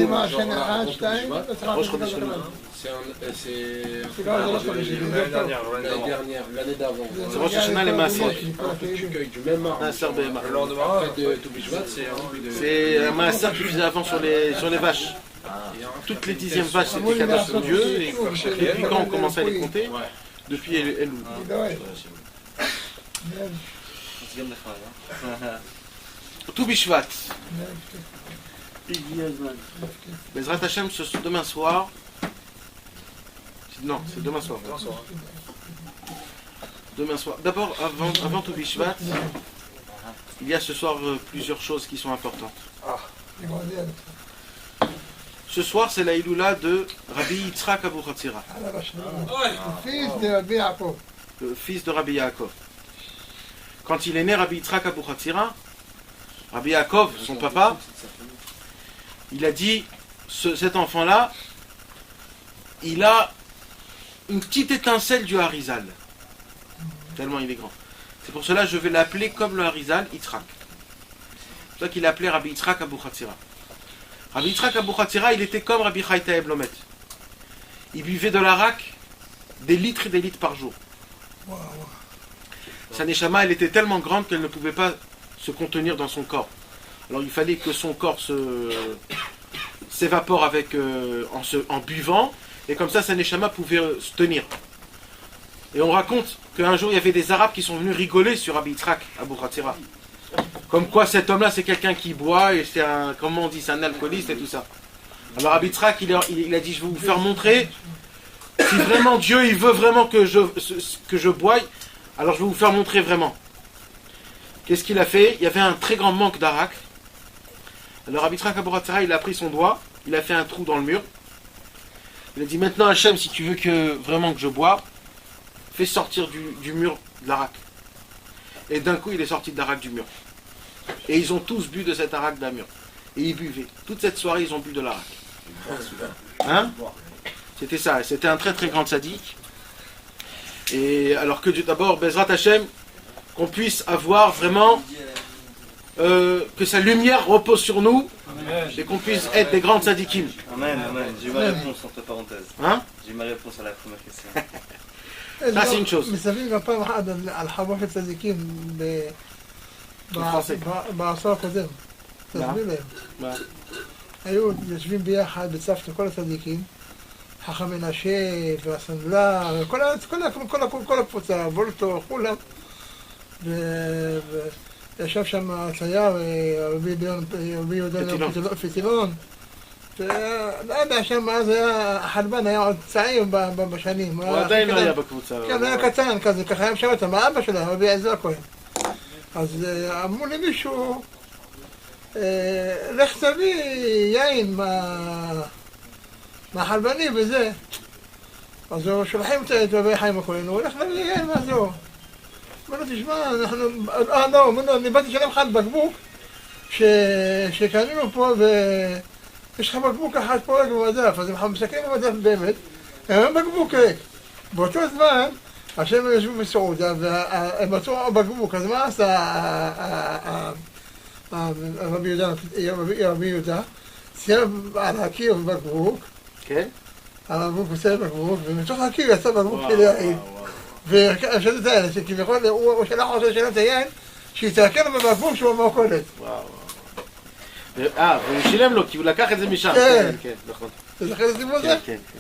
Rosh Chodesh Elul. C'est l'année dernière, l'année d'avant. C'est Rosh Hashanah les Maaser. Tu cueilles du même arbre. Après de Toubishvat, c'est un fruit de... C'est un Maaser qui faisait avant sur les vaches. Toutes les 10e vaches c'était Kadosh pour Dieu, et depuis quand on commençait à les compter? Depuis Elul. Toubishvat. Bezrat Hashem, demain soir. Non, c'est demain soir. Demain soir. D'abord, avant Toubishvat, il y a ce soir plusieurs choses qui sont importantes. Ce soir, c'est la Iloula de Rabbi Yitzhak Abu Chatzira, le fils de Rabbi Yaakov. Quand il est né, Rabbi Yitzhak Abu Chatzira, Rabbi Yaakov, son papa, il a dit, cet enfant-là, il a une petite étincelle du Harizal. Tellement il est grand. C'est pour cela que je vais l'appeler comme le Harizal, Yitzhak. C'est pour ça qu'il l'appelait Rabbi Yitzhak Abu Chatzira. Rabbi Yitzhak Abu Chatzira, il était comme Rabbi Chaïta Eblomet. Il buvait de l'arak des litres et des litres par jour. Sa neshama, elle était tellement grande qu'elle ne pouvait pas se contenir dans son corps. Alors il fallait que son corps s'évapore en buvant, et comme ça sa neshama pouvait se tenir. Et on raconte qu'un jour il y avait des Arabes qui sont venus rigoler sur Rabbi Yitzhak Abu Chatzira. Comme quoi cet homme-là c'est quelqu'un qui boit, et c'est un, comment on dit, c'est un alcooliste et tout ça. Alors Rabbi Yitzhak il a dit, je vais vous faire montrer, si vraiment Dieu il veut vraiment que je boive, alors je vais vous faire montrer vraiment. Qu'est-ce qu'il a fait? Il y avait un très grand manque d'arak. Alors Rabbi Yitzhak Abu Chatzira, il a pris son doigt, il a fait un trou dans le mur. Il a dit, maintenant Hachem, si tu veux vraiment que je boive, fais sortir du mur de l'arak. Et d'un coup, il est sorti de l'arak du mur. Et ils ont tous bu de cet arak d'un mur. Et ils buvaient. Toute cette soirée, ils ont bu de l'arak. Hein? C'était ça. C'était un très très grand sadique. Et alors que d'abord, Bezrat Hashem, qu'on puisse avoir vraiment que sa lumière repose sur nous, et qu'on puisse être des grandes sadikim. Amen, amen. J'ai eu ma réponse entre parenthèses. Hein? J'ai eu ma réponse à la première question. Ça c'est une chose. מסביב הפעם אחת על חוות הצדיקים בעשור הקודם. תסביר להם. היו יושבים ביחד בצוותא כל הצדיקים, חכם מנשה והסנדלר, כל הקבוצה, וולטו, כולם. וישב שם צייר, רבי יהודה פיתילון. לא יודע, שם אז היה, החלבן היה עוד צעיר בשנים. הוא עדיין לא היה בקבוצה. כן, היה קטן כזה, ככה היה משם אותם, האבא שלהם, רבי עזר כהן. אז אמרו למישהו, לך תביא יין מהחלבני וזה. אז הוא שולחים את רבי חיים הכהן, הוא הולך להביא יין מהזו. אמר לו, תשמע, אנחנו... לא, אני באתי לשלם לך על בקבוק שקנינו פה יש לך בקבוק אחד פה ריק במדף, אז הם מסתכלים במדף באמת, הם בקבוק ריק. באותו זמן השם ישבו בסעודיה, והם מצאו בקבוק, אז מה עשה רבי יהודה? סיים על הקיר בקבוק, כן? על הבקבוק וסיים בקבוק, ומתוך הקיר יצא בקבוק כדי להעיד. והשאלות האלה, שכביכול הוא שלח אותו שלא ציין, שיתרקן לו בבקבוק שהוא במכולת. וואו. והוא שילם לו, כי הוא לקח את זה משם. כן. כן, נכון. אתה זוכר את הסיפור הזה? כן, כן.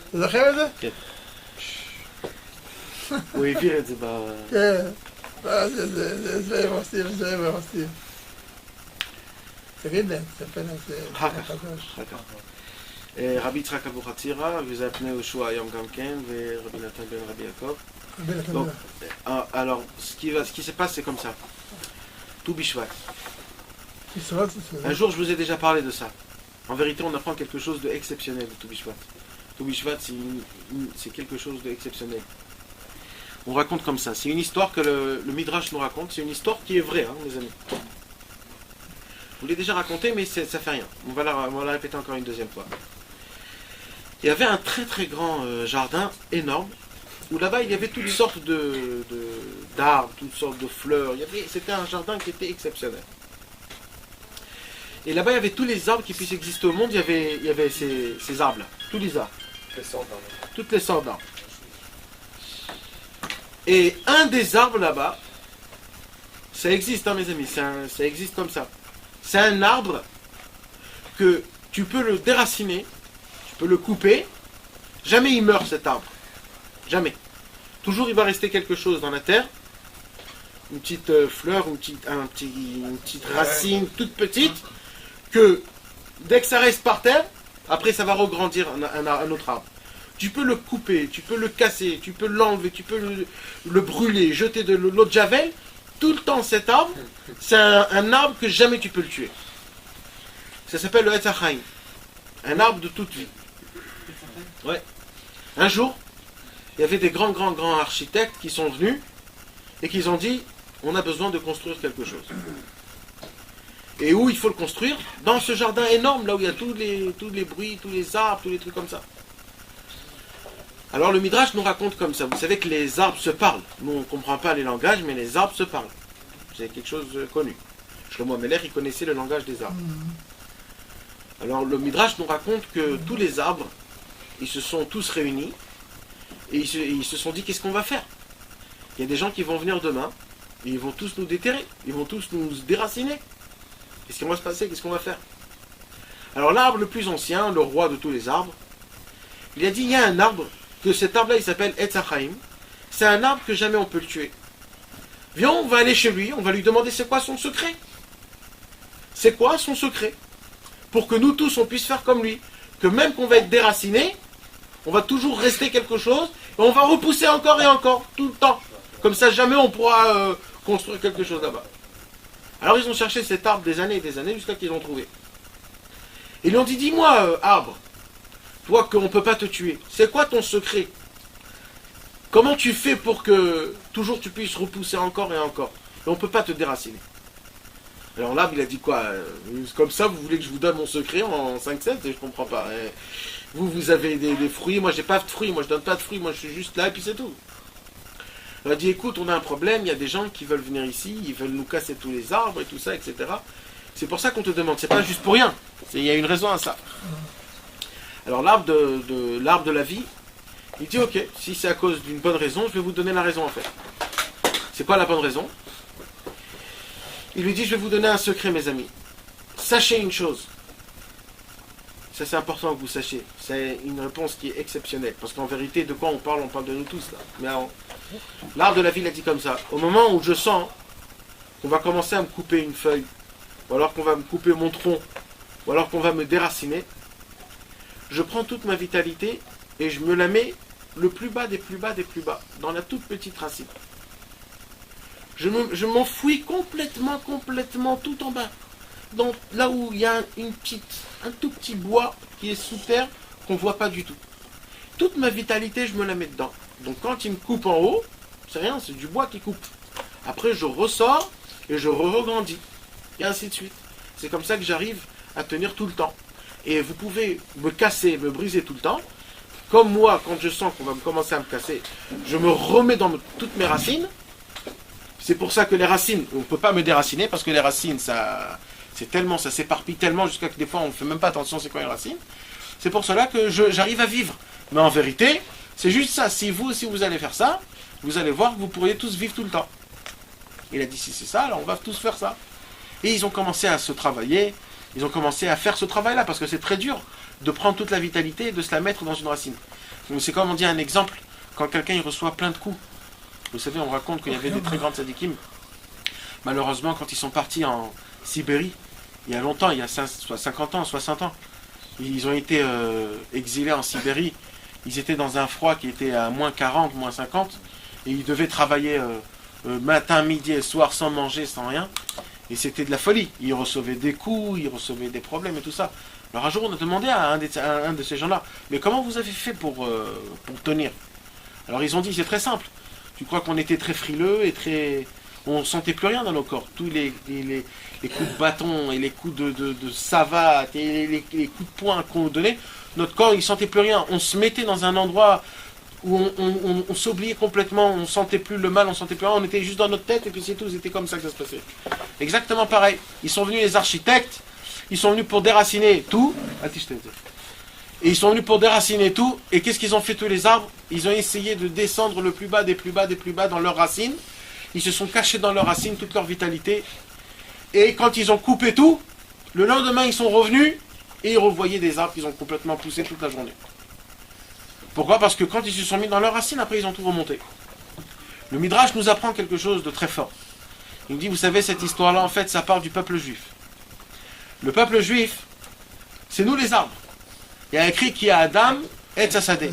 אתה זוכר את זה? כן. הוא העביר את זה כן. זה עושים. תגיד להם, תספר להם זה אחר כך. רבי יצחק אבוחצירא, וזה הפני יהושע היום גם כן, ורבי נתן בן רבי יעקב. Donc, alors, ce qui se passe, c'est comme ça. Tout Bishvat. Un jour, je vous ai déjà parlé de ça. En vérité, on apprend quelque chose d'exceptionnel de Tout Bishvat. Tout Bishvat, c'est quelque chose d'exceptionnel. On raconte comme ça. C'est une histoire que le Midrash nous raconte. C'est une histoire qui est vraie, hein, mes amis. Je vous l'ai déjà raconté, mais ça fait rien. On va la répéter encore une deuxième fois. Il y avait un très très grand jardin énorme, où là-bas il y avait toutes sortes d'arbres, toutes sortes de fleurs. C'était un jardin qui était exceptionnel. Et là-bas il y avait tous les arbres qui puissent exister au monde, il y avait ces arbres-là, tous les arbres. Toutes les sortes d'arbres. Et un des arbres là-bas, ça existe, hein, mes amis, ça existe comme ça. C'est un arbre que tu peux le déraciner, tu peux le couper, jamais il meurt cet arbre. Jamais. Toujours il va rester quelque chose dans la terre, une petite fleur, une petite racine toute petite, que dès que ça reste par terre, après ça va regrandir un autre arbre. Tu peux le couper, tu peux le casser, tu peux l'enlever, tu peux le brûler, jeter de l'eau de javel. Tout le temps cet arbre, c'est un arbre que jamais tu peux le tuer. Ça s'appelle le Etz HaChaim. Un arbre de toute vie. Ouais. Un jour, il y avait des grands architectes qui sont venus et qui ont dit, on a besoin de construire quelque chose. Et où il faut le construire? Dans ce jardin énorme, là où il y a tous les bruits, tous les arbres, tous les trucs comme ça. Alors le Midrash nous raconte comme ça. Vous savez que les arbres se parlent. Nous on ne comprend pas les langages, mais les arbres se parlent. C'est quelque chose de connu. Shlomo Amelech, il connaissait le langage des arbres. Alors le Midrash nous raconte que tous les arbres, ils se sont tous réunis et ils se sont dit qu'est-ce qu'on va faire? Il y a des gens qui vont venir demain et ils vont tous nous déterrer, ils vont tous nous déraciner. Qu'est-ce qui va se passer? Qu'est-ce qu'on va faire? Alors l'arbre le plus ancien, le roi de tous les arbres, il a dit il y a un arbre, que cet arbre-là il s'appelle Etz HaChaim. C'est un arbre que jamais on peut le tuer. Viens, on va aller chez lui, on va lui demander c'est quoi son secret. C'est quoi son secret? Pour que nous tous on puisse faire comme lui. Que même qu'on va être déraciné, on va toujours rester quelque chose, et on va repousser encore et encore, tout le temps. Comme ça jamais on pourra construire quelque chose là-bas. Alors ils ont cherché cet arbre des années et des années jusqu'à qu'ils l'ont trouvé. Et ils lui ont dit, dis-moi arbre, toi qu'on ne peut pas te tuer, c'est quoi ton secret? Comment tu fais pour que toujours tu puisses repousser encore et encore? Et on ne peut pas te déraciner. Alors l'arbre il a dit quoi? Comme ça vous voulez que je vous donne mon secret en 5-7? Je ne comprends pas. Vous avez des fruits, moi j'ai pas de fruits, moi je donne pas de fruits, moi je suis juste là et puis c'est tout. Il a dit écoute, on a un problème, il y a des gens qui veulent venir ici, ils veulent nous casser tous les arbres et tout ça, etc. C'est pour ça qu'on te demande, c'est pas juste pour rien, il y a une raison à ça. Alors l'arbre de la vie, il dit ok, si c'est à cause d'une bonne raison, je vais vous donner la raison en fait. C'est quoi la bonne raison? Il lui dit je vais vous donner un secret mes amis. Sachez une chose. Ça c'est important que vous sachiez. C'est une réponse qui est exceptionnelle. Parce qu'en vérité, de quoi on parle de nous tous là. Mais alors, l'arbre de la vie il a dit comme ça. Au moment où je sens qu'on va commencer à me couper une feuille, ou alors qu'on va me couper mon tronc, ou alors qu'on va me déraciner, je prends toute ma vitalité et je me la mets le plus bas des plus bas des plus bas, dans la toute petite racine. Je m'enfouis complètement tout en bas. Donc là où il y a un tout petit bois qui est sous terre, qu'on ne voit pas du tout. Toute ma vitalité, je me la mets dedans. Donc quand il me coupe en haut, c'est rien, c'est du bois qui coupe. Après je ressors et je regrandis. Et ainsi de suite. C'est comme ça que j'arrive à tenir tout le temps. Et vous pouvez me casser, me briser tout le temps. comme moi, quand je sens qu'on va commencer à me casser, je me remets dans toutes mes racines. C'est pour ça que les racines, on ne peut pas me déraciner, parce que les racines, ça s'éparpille tellement jusqu'à que des fois on ne fait même pas attention c'est quoi une racine. C'est pour cela que j'arrive à vivre. Mais en vérité, c'est juste ça. Si vous allez faire ça, vous allez voir que vous pourriez tous vivre tout le temps. Il a dit si c'est ça, alors on va tous faire ça. Et ils ont commencé à se travailler, ils ont commencé à faire ce travail-là, parce que c'est très dur de prendre toute la vitalité et de se la mettre dans une racine. Donc c'est comme on dit un exemple, quand quelqu'un il reçoit plein de coups. Vous savez, on raconte qu'il y avait des très grandes sadikim. Malheureusement, quand ils sont partis en Sibérie, il y a longtemps, il y a soit 50 ans, 60 ans, ils ont été exilés en Sibérie. Ils étaient dans un froid qui était à moins 40, moins 50, et ils devaient travailler matin, midi et soir sans manger, sans rien. Et c'était de la folie. Ils recevaient des coups, ils recevaient des problèmes et tout ça. Alors un jour, on a demandé à un de ces gens-là, mais comment vous avez fait pour tenir? Alors ils ont dit, c'est très simple. Tu crois qu'on était très frileux et très... On ne sentait plus rien dans nos corps. Tous les coups de bâton et les coups de savate et les coups de poing qu'on nous donnait, notre corps, il ne sentait plus rien. On se mettait dans un endroit où on s'oubliait complètement, on ne sentait plus le mal, on ne sentait plus rien, on était juste dans notre tête et puis c'est tout, c'était comme ça que ça se passait. Exactement pareil. Ils sont venus les architectes, ils sont venus pour déraciner tout. Et ils sont venus pour déraciner tout. Et qu'est-ce qu'ils ont fait tous les arbres? Ils ont essayé de descendre le plus bas, des plus bas, des plus bas dans leurs racines. Ils se sont cachés dans leurs racines, toute leur vitalité. Et quand ils ont coupé tout, le lendemain ils sont revenus et ils revoyaient des arbres qu'ils ont complètement poussés toute la journée. Pourquoi? Parce que quand ils se sont mis dans leurs racines, après ils ont tout remonté. Le Midrash nous apprend quelque chose de très fort. Il nous dit, vous savez, cette histoire-là, en fait, ça part du peuple juif. Le peuple juif, c'est nous les arbres. Il y a écrit qu'il y a Adam et Tzassadeh.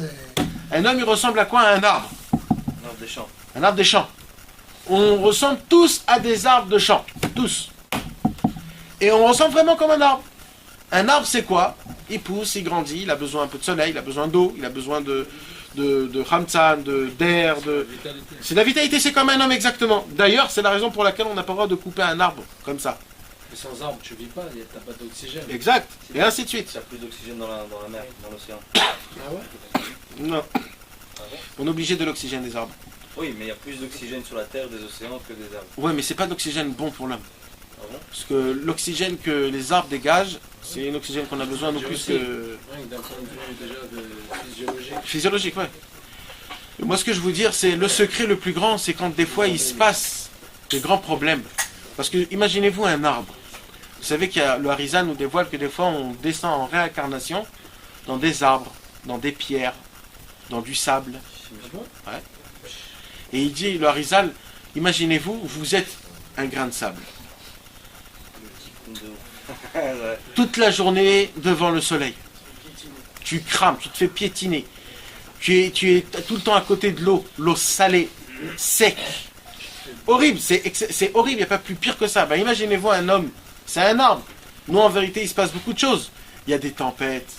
Un homme, il ressemble à quoi? À un arbre. Un arbre des champs. Un arbre des champs. On ressemble tous à des arbres de champs. Tous. Et on ressemble vraiment comme un arbre. Un arbre, c'est quoi? Il pousse, il grandit, il a besoin un peu de soleil, il a besoin d'eau, il a besoin de hamtzan, d'air, C'est la vitalité, c'est comme un homme exactement. D'ailleurs, c'est la raison pour laquelle on n'a pas le droit de couper un arbre comme ça. Mais sans arbre, tu vis pas, t'as pas d'oxygène. Exact, et ainsi de suite. Il y a plus d'oxygène dans la mer, dans l'océan. Ah ouais? Non. On est obligé de l'oxygène des arbres. Oui, mais il y a plus d'oxygène sur la terre des océans que des arbres. Ouais, mais c'est pas d'oxygène bon pour l'homme. Ah bon? Parce que l'oxygène que les arbres dégagent, c'est un oxygène qu'on a besoin non plus que... Oui, d'un point de vue déjà de physiologique. Physiologique, ouais. Et moi, ce que je veux dire, c'est le secret le plus grand, c'est quand des fois il se passe des grands problèmes. Parce que imaginez-vous un arbre. Vous savez qu'il y a le Harizal nous dévoile que des fois on descend en réincarnation dans des arbres, dans des pierres, dans du sable. Ouais. Et il dit, le Harizal, imaginez-vous, vous êtes un grain de sable. Toute la journée devant le soleil. Tu crames, tu te fais piétiner. Tu es tout le temps à côté de l'eau salée, sec. Horrible, c'est horrible, il n'y a pas plus pire que ça. Ben, imaginez-vous un homme, c'est un arbre. Nous, en vérité, il se passe beaucoup de choses. Il y a des tempêtes,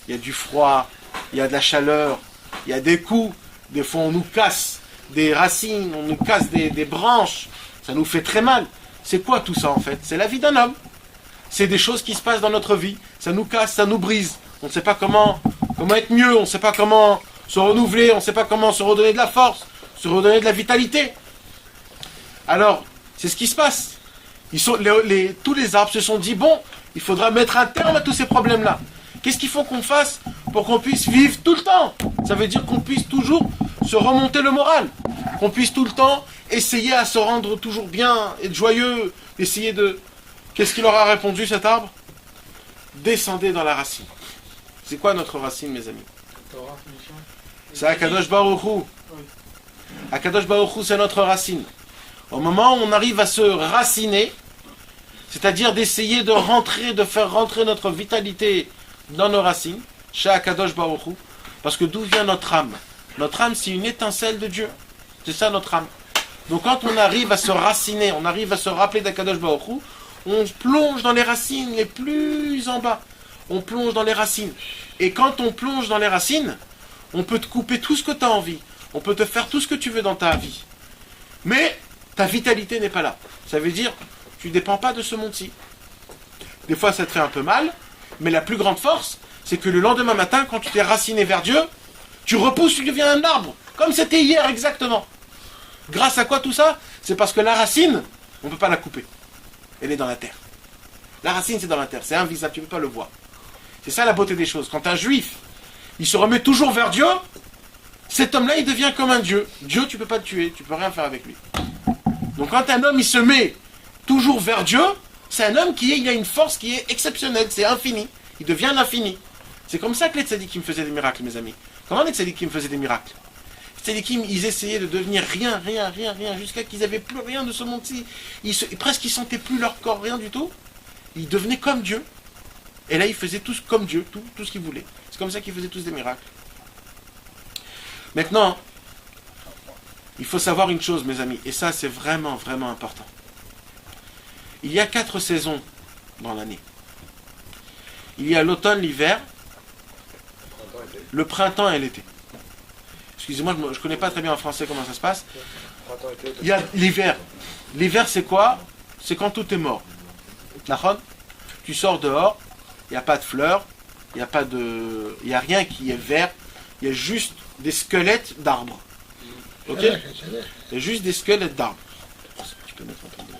il y a du froid, il y a de la chaleur, il y a des coups. Des fois, on nous casse des racines, on nous casse des branches. Ça nous fait très mal. C'est quoi tout ça, en fait? C'est la vie d'un homme. C'est des choses qui se passent dans notre vie. Ça nous casse, ça nous brise. On ne sait pas comment être mieux, on ne sait pas comment se renouveler, on ne sait pas comment se redonner de la force, se redonner de la vitalité. Alors, c'est ce qui se passe. Tous les arbres se sont dit, bon, il faudra mettre un terme à tous ces problèmes-là. Qu'est-ce qu'il faut qu'on fasse pour qu'on puisse vivre tout le temps? Ça veut dire qu'on puisse toujours se remonter le moral. Qu'on puisse tout le temps essayer à se rendre toujours bien et joyeux. Essayer de... Qu'est-ce qu'il leur a répondu, cet arbre? Descendez dans la racine. C'est quoi notre racine, mes amis? C'est Akadosh Baruch Hu. Akadosh Baruch Hu, c'est notre racine. Au moment où on arrive à se raciner, c'est-à-dire d'essayer de faire rentrer notre vitalité dans nos racines, chez Akadosh Baruch Hu, parce que d'où vient notre âme? Notre âme, c'est une étincelle de Dieu. C'est ça notre âme. Donc quand on arrive à se raciner, on arrive à se rappeler d'Akadosh Baruch Hu, on plonge dans les racines les plus en bas. On plonge dans les racines. Et quand on plonge dans les racines, on peut te couper tout ce que tu as envie. On peut te faire tout ce que tu veux dans ta vie. Mais ta vitalité n'est pas là. Ça veut dire, tu ne dépends pas de ce monde-ci. Des fois, ça te fait un peu mal, mais la plus grande force, c'est que le lendemain matin, quand tu t'es raciné vers Dieu, Tu repousses, tu deviens un arbre. Comme c'était hier, exactement. Grâce à quoi tout ça? C'est parce que la racine, on ne peut pas la couper. Elle est dans la terre. La racine, c'est dans la terre. C'est invisible, tu ne peux pas le voir. C'est ça la beauté des choses. Quand un juif, il se remet toujours vers Dieu, cet homme-là, il devient comme un Dieu. Dieu, tu ne peux pas le tuer, tu ne peux rien faire avec lui. Donc quand un homme, il se met toujours vers Dieu, c'est un homme il a une force qui est exceptionnelle, c'est infini. Il devient l'infini. C'est comme ça que les tzadikim faisaient des miracles, mes amis. Comment les tzadikim faisaient des miracles? Les tzadikim, ils essayaient de devenir rien, jusqu'à qu'ils n'avaient plus rien de ce monde-ci. Presque ils ne sentaient plus leur corps, rien du tout. Ils devenaient comme Dieu. Et là, ils faisaient tous comme Dieu, tout ce qu'ils voulaient. C'est comme ça qu'ils faisaient tous des miracles. Maintenant, il faut savoir une chose, mes amis, et ça, c'est vraiment, vraiment important. Il y a 4 saisons dans l'année. Il y a l'automne, l'hiver, le printemps et l'été. Excusez-moi, je ne connais pas très bien en français comment ça se passe. Il y a l'hiver. L'hiver, c'est quoi? C'est quand tout est mort. D'accord? Tu sors dehors, il n'y a pas de fleurs, il n'y a rien qui est vert, il y a juste des squelettes d'arbres. Ok? Il y a juste des squelettes d'arbres. Tu peux mettre un peu de...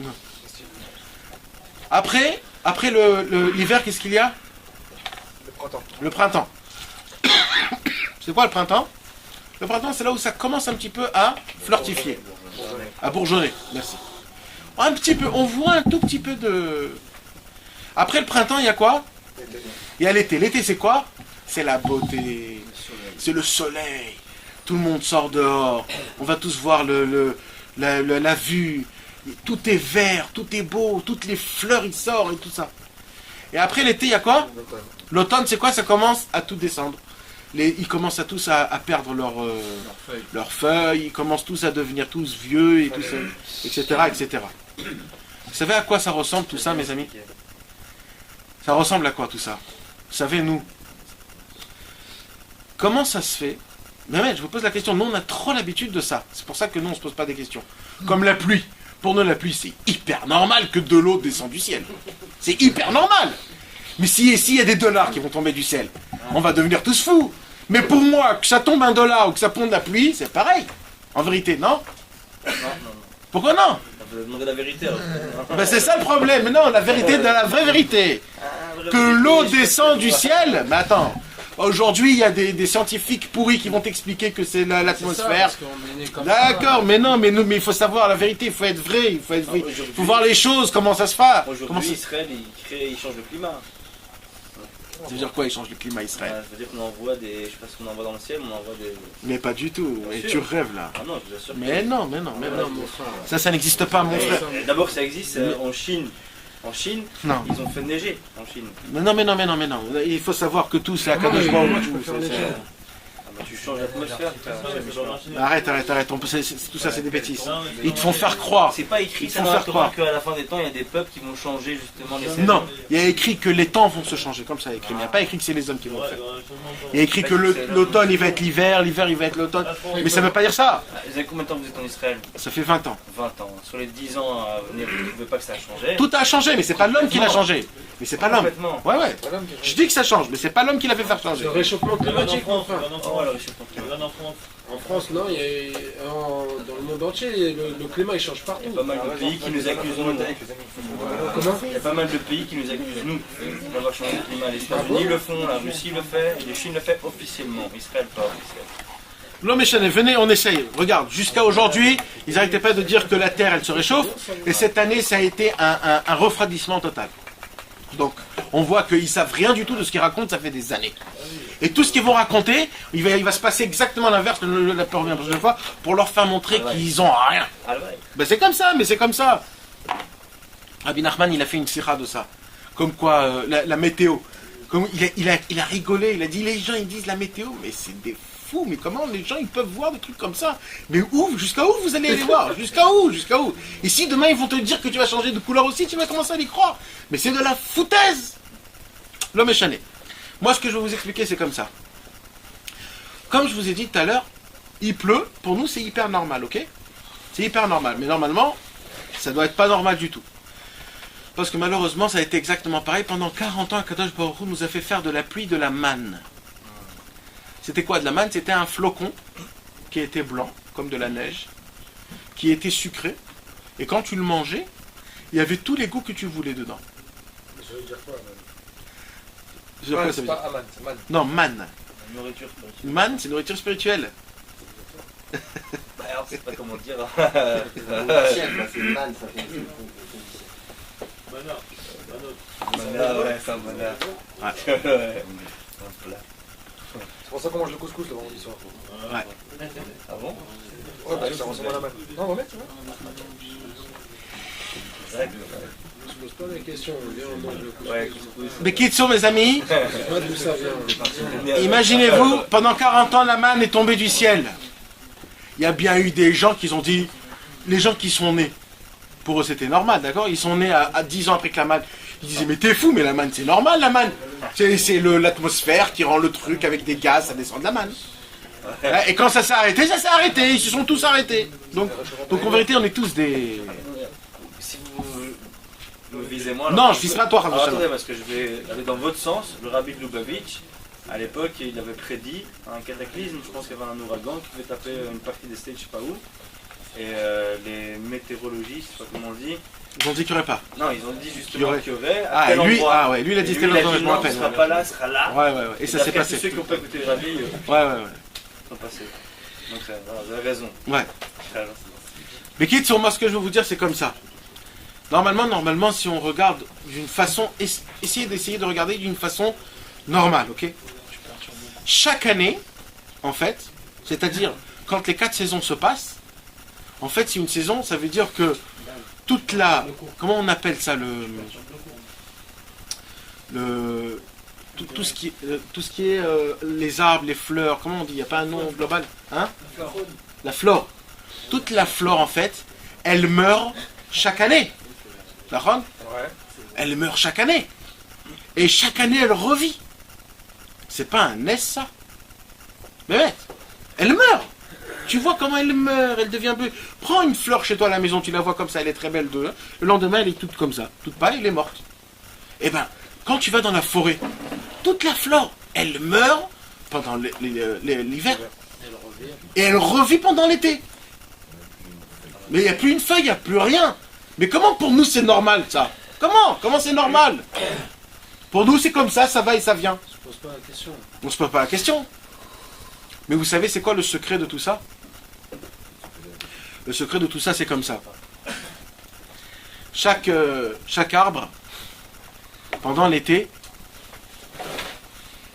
Non. Après l'hiver, qu'est-ce qu'il y a? Le printemps. C'est quoi le printemps? Le printemps, c'est là où ça commence un petit peu à flirtifier, à bourgeonner. Merci. Un petit peu, on voit un tout petit peu de... Après le printemps, il y a quoi? Il y a l'été. L'été, c'est quoi? C'est la beauté. C'est le soleil. Tout le monde sort dehors. On va tous voir la vue. Tout est vert, tout est beau, toutes les fleurs, ils sortent et tout ça. Et après l'été, il y a quoi? L'automne, c'est quoi? Ça commence à tout descendre. Ils commencent à tous à perdre leurs feuilles, ils commencent tous à devenir tous vieux, et tout ça, etc., etc. Vous savez à quoi ça ressemble tout ça, mes amis? Ça ressemble à quoi tout ça? Vous savez, nous, comment ça se fait? Mais je vous pose la question, nous on a trop l'habitude de ça. C'est pour ça que nous on ne se pose pas des questions. Comme la pluie. Pour nous, la pluie, c'est hyper normal que de l'eau descende du ciel. C'est hyper normal. Mais s'il y a des dollars qui vont tomber du ciel, on va devenir tous fous. Mais pour moi, que ça tombe un dollar ou que ça tombe de la pluie, c'est pareil. En vérité, non? Non. Pourquoi non? On peut demander la vérité. Ben c'est ça le problème. Mais non, la vérité de la vraie vérité. Que l'eau descend du ciel. Mais attends. Aujourd'hui, il y a des scientifiques pourris qui vont t'expliquer que c'est l'atmosphère. D'accord, mais non, mais il faut savoir la vérité, il faut être vrai, il faut voir les choses, comment ça se fait. Aujourd'hui, Israël, il change le climat. Ça veut dire quoi, il change le climat Israël? Ça veut dire qu'on envoie des... Je sais pas ce qu'on envoie dans le ciel, on envoie des... Mais pas du tout, mais tu rêves là. Ah non, je vous assure. Mais non. Ça n'existe pas, mon frère. D'abord, ça existe en Chine. En Chine, non. Ils ont fait neiger en Chine. Mais non. Il faut savoir que tout, c'est à Kadosh Baruch Hu. Tu changes l'atmosphère. Arrête. Tout ça, c'est des bêtises. Ils te font faire croire. C'est pas écrit ça dans la Torah qu'à la fin des temps, il y a des peuples qui vont changer justement les saisons. Non, il y a écrit que les temps vont se changer, comme ça il y a écrit. Mais il n'y a pas écrit que c'est les hommes qui vont le faire. Il y a écrit que l'automne, il va être l'hiver, l'hiver, il va être l'automne. Mais ça ne veut pas dire ça. Vous avez combien de temps vous êtes en Israël? Ça fait 20 ans. 20 ans. Sur les 10 ans à venir, vous ne pouvez pas que ça a changé. Tout a changé, mais c'est pas l'homme qui l'a changé. Mais c'est pas l'homme. Ouais. Je dis que ça change, mais c'est pas l'homme qui l'a fait faire changer. Le réchauffement climatique, enfin. En France, non, dans le monde entier, le climat il change partout. Il y a pas mal de pays qui nous accusent nous. Comment? Il y a pas mal de pays qui nous accusent nous d'avoir changé le climat. Les États-Unis le font, la Russie le fait, et la Chine le fait officiellement. Israël pas officiellement. L'homme échané, venez, on essaye. Regarde, jusqu'à aujourd'hui, ils n'arrêtaient pas de dire que la Terre, elle se réchauffe. Et cette année, ça a été un refroidissement total. Donc, on voit qu'ils savent rien du tout de ce qu'ils racontent, ça fait des années. Et tout ce qu'ils vont raconter, il va se passer exactement l'inverse la prochaine fois, pour leur faire montrer qu'ils ont rien. Ben c'est comme ça, mais c'est comme ça. Rabbi Nachman, il a fait une sira de ça. Comme quoi, la météo. Comme, il a rigolé, il a dit, les gens, ils disent la météo, mais c'est des fous, mais comment les gens, ils peuvent voir des trucs comme ça? Mais où? Jusqu'à où vous allez les voir? Jusqu'à où? Et si demain, ils vont te dire que tu vas changer de couleur aussi, tu vas commencer à y croire. Mais c'est de la foutaise. L'homme est chané. Moi, ce que je vais vous expliquer, c'est comme ça. Comme je vous ai dit tout à l'heure, il pleut, pour nous, c'est hyper normal, ok? C'est hyper normal, mais normalement, ça doit être pas normal du tout. Parce que malheureusement, ça a été exactement pareil. Pendant 40 ans, Kadosh Baruch Hu nous a fait faire de la pluie, de la manne. C'était quoi de la manne? C'était un flocon qui était blanc, comme de la neige, qui était sucré. Et quand tu le mangeais, il y avait tous les goûts que tu voulais dedans. Ça veut dire quoi, man? Je sais pas, ça C'est veut pas dire. aman, c'est man. Non, manne. Nourriture. Manne, c'est nourriture spirituelle. Bah, alors, c'est pas comment dire. C'est man, ça fait. Mana, ouais, c'est un mana. Ouais. Un plat. C'est pour ça qu'on mange le couscous le vendredi soir. Ouais. Ah bon? Ouais, parce que ça ressemble à la man. Non, on va mettre, tu vois. C'est vrai que. On se pose pas la question, on vient, on mange le couscous. Ouais, couscous. Mais qui sont mes amis? Je sais pas d'où ça vient. Imaginez-vous, pendant 40 ans, la manne est tombée du ciel. Il y a bien eu des gens qui ont dit, les gens qui sont nés, pour eux c'était normal, d'accord? Ils sont nés à 10 ans après que la manne. Ils disaient, mais t'es fou, mais la manne c'est normal, la manne. C'est l'atmosphère qui rend le truc avec des gaz, ça descend de la manne. Et quand ça s'est arrêté, ça s'est arrêté. Ils se sont tous arrêtés. Donc en vérité, on est tous des... Si vous me visez moi... Non, je vise pas toi, alors, attendez, parce que je vais aller dans votre sens. Le rabbi de Lubavitch, à l'époque, il avait prédit un cataclysme. Je pense qu'il y avait un ouragan qui pouvait taper une partie des States, je sais pas où. Et les météorologistes, je sais pas comment on dit... Ils ont dit qu'il n'y aurait pas. Non, ils ont dit justement qu'il y aurait. Ah, lui, ah ouais, lui il a dit que c'était dans je me rappelle. Il sera pas là, sera là. Ouais. Et ça s'est passé. Tous ceux qui n'ont pas écouté le rabbi ouais. sont passés. Donc vous avez raison. Ouais. Mais quitte sur moi, ce que je veux vous dire, c'est comme ça. Normalement, si on regarde d'une façon, d'essayer de regarder d'une façon normale, ok? Chaque année, en fait, c'est-à-dire quand les 4 saisons se passent, en fait, c'est une saison, ça veut dire que toute la, comment on appelle ça, tout ce qui est les arbres, les fleurs, comment on dit? Il n'y a pas un nom global, hein? La flore. Toute la flore, en fait, elle meurt chaque année. D'accord? Ouais. Elle meurt chaque année. Et chaque année, elle revit. C'est pas un S, ça? Mais elle meurt. Tu vois comment elle meurt, elle devient bleue. Prends une fleur chez toi à la maison, tu la vois comme ça, elle est très belle. Le lendemain, elle est toute comme ça, toute pâle, elle est morte. Eh bien, quand tu vas dans la forêt, toute la flore, elle meurt pendant l'hiver. Et elle revit pendant l'été. Mais il n'y a plus une feuille, il n'y a plus rien. Mais comment pour nous c'est normal ça? Comment c'est normal? Pour nous c'est comme ça va et ça vient. On se pose pas la question. On se pose pas la question. Mais vous savez c'est quoi le secret de tout ça? Le secret de tout ça c'est comme ça. Chaque arbre, pendant l'été,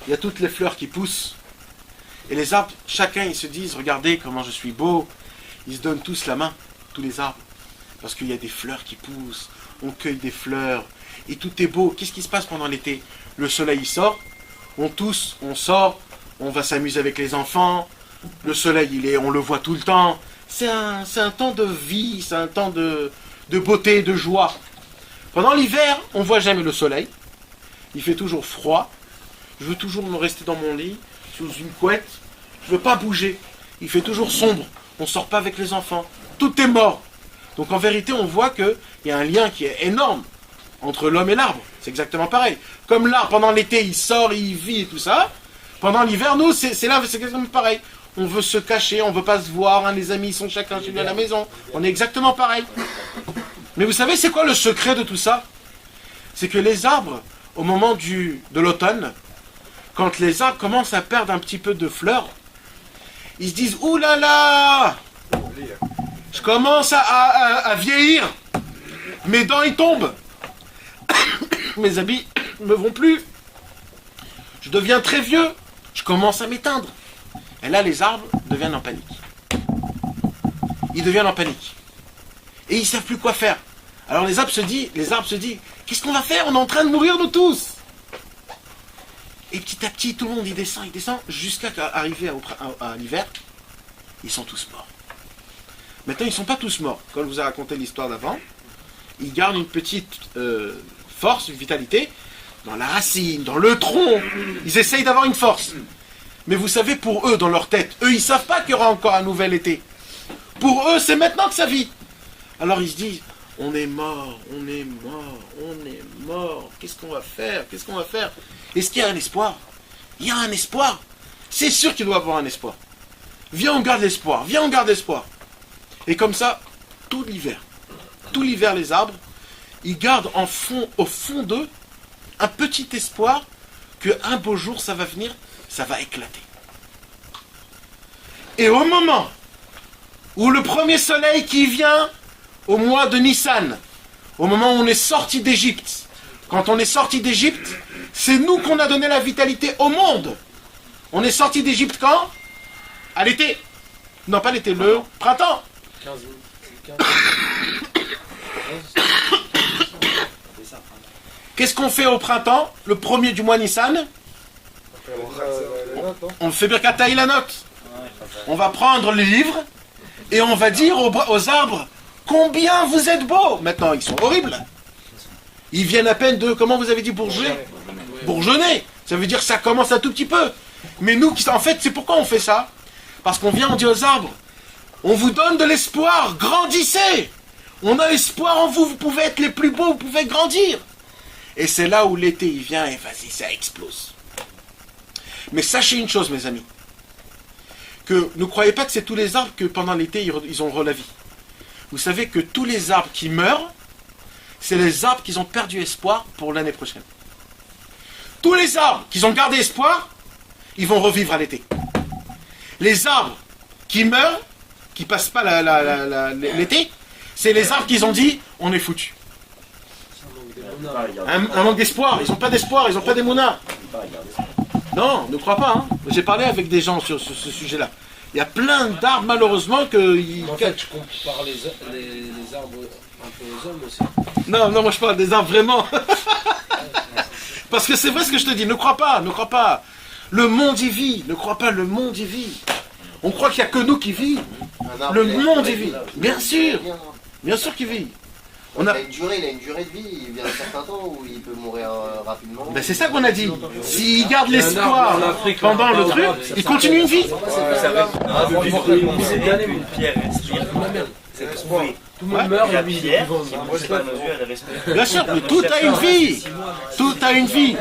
il y a toutes les fleurs qui poussent. Et les arbres, chacun ils se disent, regardez comment je suis beau. Ils se donnent tous la main, tous les arbres. Parce qu'il y a des fleurs qui poussent, on cueille des fleurs, et tout est beau. Qu'est-ce qui se passe pendant l'été? Le soleil il sort, on sort, on va s'amuser avec les enfants, le soleil on le voit tout le temps. C'est un temps de vie, c'est un temps de beauté, de joie. Pendant l'hiver, on ne voit jamais le soleil, il fait toujours froid, je veux toujours me rester dans mon lit, sous une couette, je ne veux pas bouger, il fait toujours sombre, on ne sort pas avec les enfants, tout est mort. Donc en vérité, on voit qu'il y a un lien qui est énorme entre l'homme et l'arbre. C'est exactement pareil. Comme l'arbre, pendant l'été, il sort, il vit et tout ça. Pendant l'hiver, nous, c'est exactement pareil. On veut se cacher, on ne veut pas se voir. Les amis, ils sont chacun chez lui à la maison. On est exactement pareil. Mais vous savez, c'est quoi le secret de tout ça? C'est que les arbres, au moment de l'automne, quand les arbres commencent à perdre un petit peu de fleurs, ils se disent « Ouh là là ! Je commence à vieillir, mes dents ils tombent, mes habits ne me vont plus, je deviens très vieux, je commence à m'éteindre. » Et là les arbres deviennent en panique. Ils deviennent en panique. Et ils ne savent plus quoi faire. Alors les arbres se disent, qu'est-ce qu'on va faire? On est en train de mourir nous tous. Et petit à petit, tout le monde il descend, jusqu'à arriver à l'hiver, ils sont tous morts. Maintenant, ils ne sont pas tous morts. Comme je vous ai raconté l'histoire d'avant, ils gardent une petite force, une vitalité, dans la racine, dans le tronc. Ils essayent d'avoir une force. Mais vous savez, pour eux, dans leur tête, eux, ils ne savent pas qu'il y aura encore un nouvel été. Pour eux, c'est maintenant que ça vit. Alors ils se disent, on est mort, on est mort, on est mort. Qu'est-ce qu'on va faire? Qu'est-ce qu'on va faire? Est-ce qu'il y a un espoir? Il y a un espoir. C'est sûr qu'il doit avoir un espoir. Viens, on garde l'espoir. Viens, on garde l'espoir. Et comme ça, tout l'hiver, les arbres, ils gardent au fond d'eux un petit espoir qu'un beau jour, ça va venir, ça va éclater. Et au moment où le premier soleil qui vient au mois de Nissan, au moment où on est sorti d'Égypte, quand on est sorti d'Égypte, c'est nous qu'on a donné la vitalité au monde. On est sorti d'Égypte quand? À l'été. Non, pas l'été, le printemps. 15 Qu'est-ce qu'on fait au printemps, le premier du mois Nissan? On fait Birkat Ilanot. On va prendre les livres et on va dire aux arbres combien vous êtes beaux. Maintenant, ils sont horribles. Ils viennent à peine de, comment vous avez dit, bourgeonner. Ça veut dire que ça commence un tout petit peu. Mais nous, en fait, c'est pourquoi on fait ça. Parce qu'on vient, on dit aux arbres, on vous donne de l'espoir, grandissez. On a espoir en vous, vous pouvez être les plus beaux, vous pouvez grandir. Et c'est là où l'été, il vient et vas-y, ça explose. Mais sachez une chose, mes amis, que ne croyez pas que c'est tous les arbres que pendant l'été, ils auront la vie. Vous savez que tous les arbres qui meurent, c'est les arbres qui ont perdu espoir pour l'année prochaine. Tous les arbres qui ont gardé espoir, ils vont revivre à l'été. Les arbres qui meurent, qui ne passent pas l'été, c'est les arbres qui ont dit, on est foutus. Un manque d'espoir, ils n'ont pas d'espoir, ils n'ont pas d'émouna. Non, ne crois pas. Hein. J'ai parlé avec des gens sur ce sujet-là. Il y a plein d'arbres, malheureusement, que... En fait, tu compares les arbres un peu aux hommes aussi. Non, moi je parle des arbres vraiment. Parce que c'est vrai ce que je te dis, ne crois pas. Le monde y vit, ne crois pas, le monde y vit. On croit qu'il n'y a que nous qui vivons. Le monde y vit. Bien sûr qu'il vit. Il a une durée de vie, il vient d'un certain temps où il peut mourir rapidement. Ben c'est ça qu'on a dit. S'il garde l'espoir pendant le truc, il continue une vie. Une pierre respire. Tout le monde meurt et lui, il est Bien sûr, mais tout a une vie. Tout a une vie.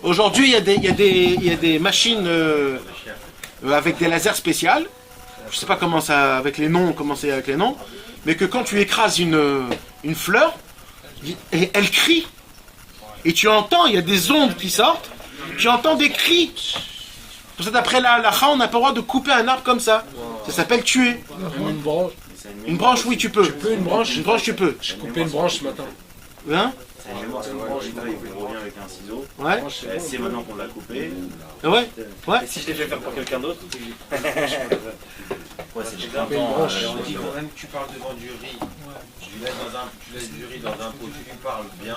Aujourd'hui, il y a des machines avec des lasers spéciales. Je ne sais pas comment ça, avec les noms, comment c'est avec les noms. Mais que quand tu écrases une fleur, elle crie. Et tu entends, il y a des ondes qui sortent, tu entends des cris. Pour ça, d'après la halakha, on n'a pas le droit de couper un arbre comme ça. Ça s'appelle tuer. Une branche. Une branche, oui, tu peux. Une branche, tu peux. J'ai coupé une branche ce matin. Hein? Il revient avec un ciseau. Ouais. C'est maintenant qu'on l'a coupé. Ouais. Et si je l'ai fait faire pour quelqu'un d'autre? Ouais, c'est Je dis quand même que tu parles devant du riz. Tu laisses du riz dans un pot, tu lui parles bien,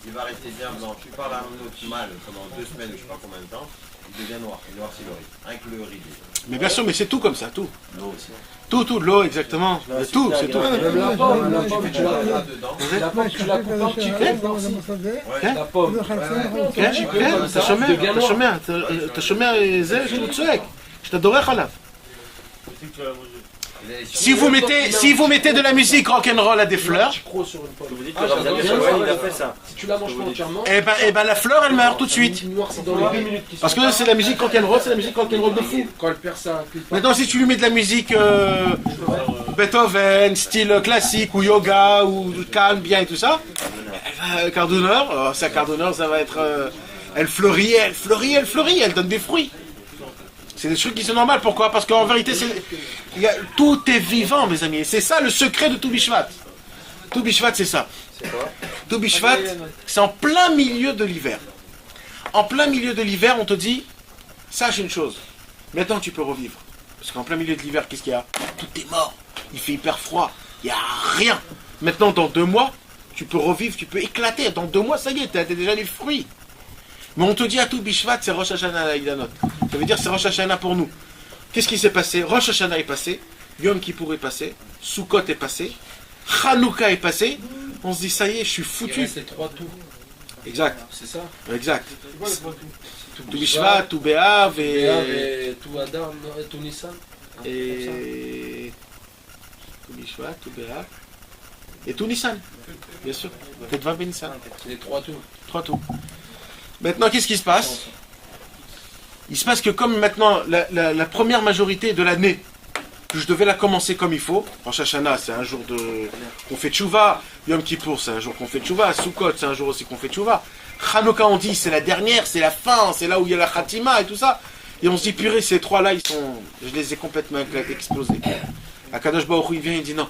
il va rester bien blanc. Tu parles à un autre mâle pendant 2 semaines ou je sais pas combien de temps, il devient noir. Il noircit le riz. Avec le riz. Mais bien sûr, mais c'est tout comme ça, tout. L'eau aussi. Tout, l'eau, exactement. Tout, c'est tout. Même la pomme, tu la coupes en petits כן? la pomme. כן? אתה שומע זה שהוא צועק, שאתה דורך עליו. Si vous mettez de la musique rock'n'roll à des fleurs, Vous dites que il a fait ça. Si tu la manges pas entièrement, et ben la fleur elle meurt tout de suite. Parce que c'est la musique rock'n'roll, c'est la musique rock'n'roll de fou. quand elle perd ça. Maintenant si tu lui mets de la musique Beethoven, style classique ou yoga ou calme bien et tout ça, Cardonneur, ça va être... elle fleurit, elle donne des fruits. C'est des trucs qui sont normaux. Pourquoi? Parce qu'en vérité, tout est vivant, mes amis. Et c'est ça le secret de Tou Bishvat. Tou Bishvat, c'est ça. C'est quoi? Tou Bishvat, c'est en plein milieu de l'hiver. En plein milieu de l'hiver, on te dit, sache une chose. Maintenant, tu peux revivre. Parce qu'en plein milieu de l'hiver, qu'est-ce qu'il y a? Tout est mort. Il fait hyper froid. Il n'y a rien. Maintenant, dans 2 mois, tu peux revivre, tu peux éclater. Dans 2 mois, ça y est, tu as déjà les fruits. Mais on te dit à Tou Bishvat, c'est Rosh Hashanah à Ilanot. Ça veut dire c'est Rosh Hashanah pour nous. Qu'est-ce qui s'est passé? Rosh Hashanah est passé, Yom Kippour est passé, Sukkot est passé, Hanouka est passé. On se dit ça y est, je suis foutu. C'est 3 tours. Exact. C'est ça. Exact. C'est quoi les 3 tours? Tou Bishvat, Tou Be'av et... Tou Adar, Tou Nissan. Et... Tou Bishvat, Tou Be'av et Tou Nissan. Bien sûr. Tetvav Ben Nissan. C'est les 3 tours. 3 tours. Maintenant, qu'est-ce qui se passe? il se passe que comme maintenant la première majorité de l'année, que je devais la commencer comme il faut, Rosh Hashanah c'est un jour qu'on fait tchouva, Yom Kippour c'est un jour qu'on fait tchouva, Sukkot c'est un jour aussi qu'on fait tchouva, Hanouka on dit c'est la dernière, c'est la fin, c'est là où il y a la Khatima et tout ça, et on se dit purée ces trois-là je les ai complètement explosés. Akadosh Baruch Hu il vient et il dit non,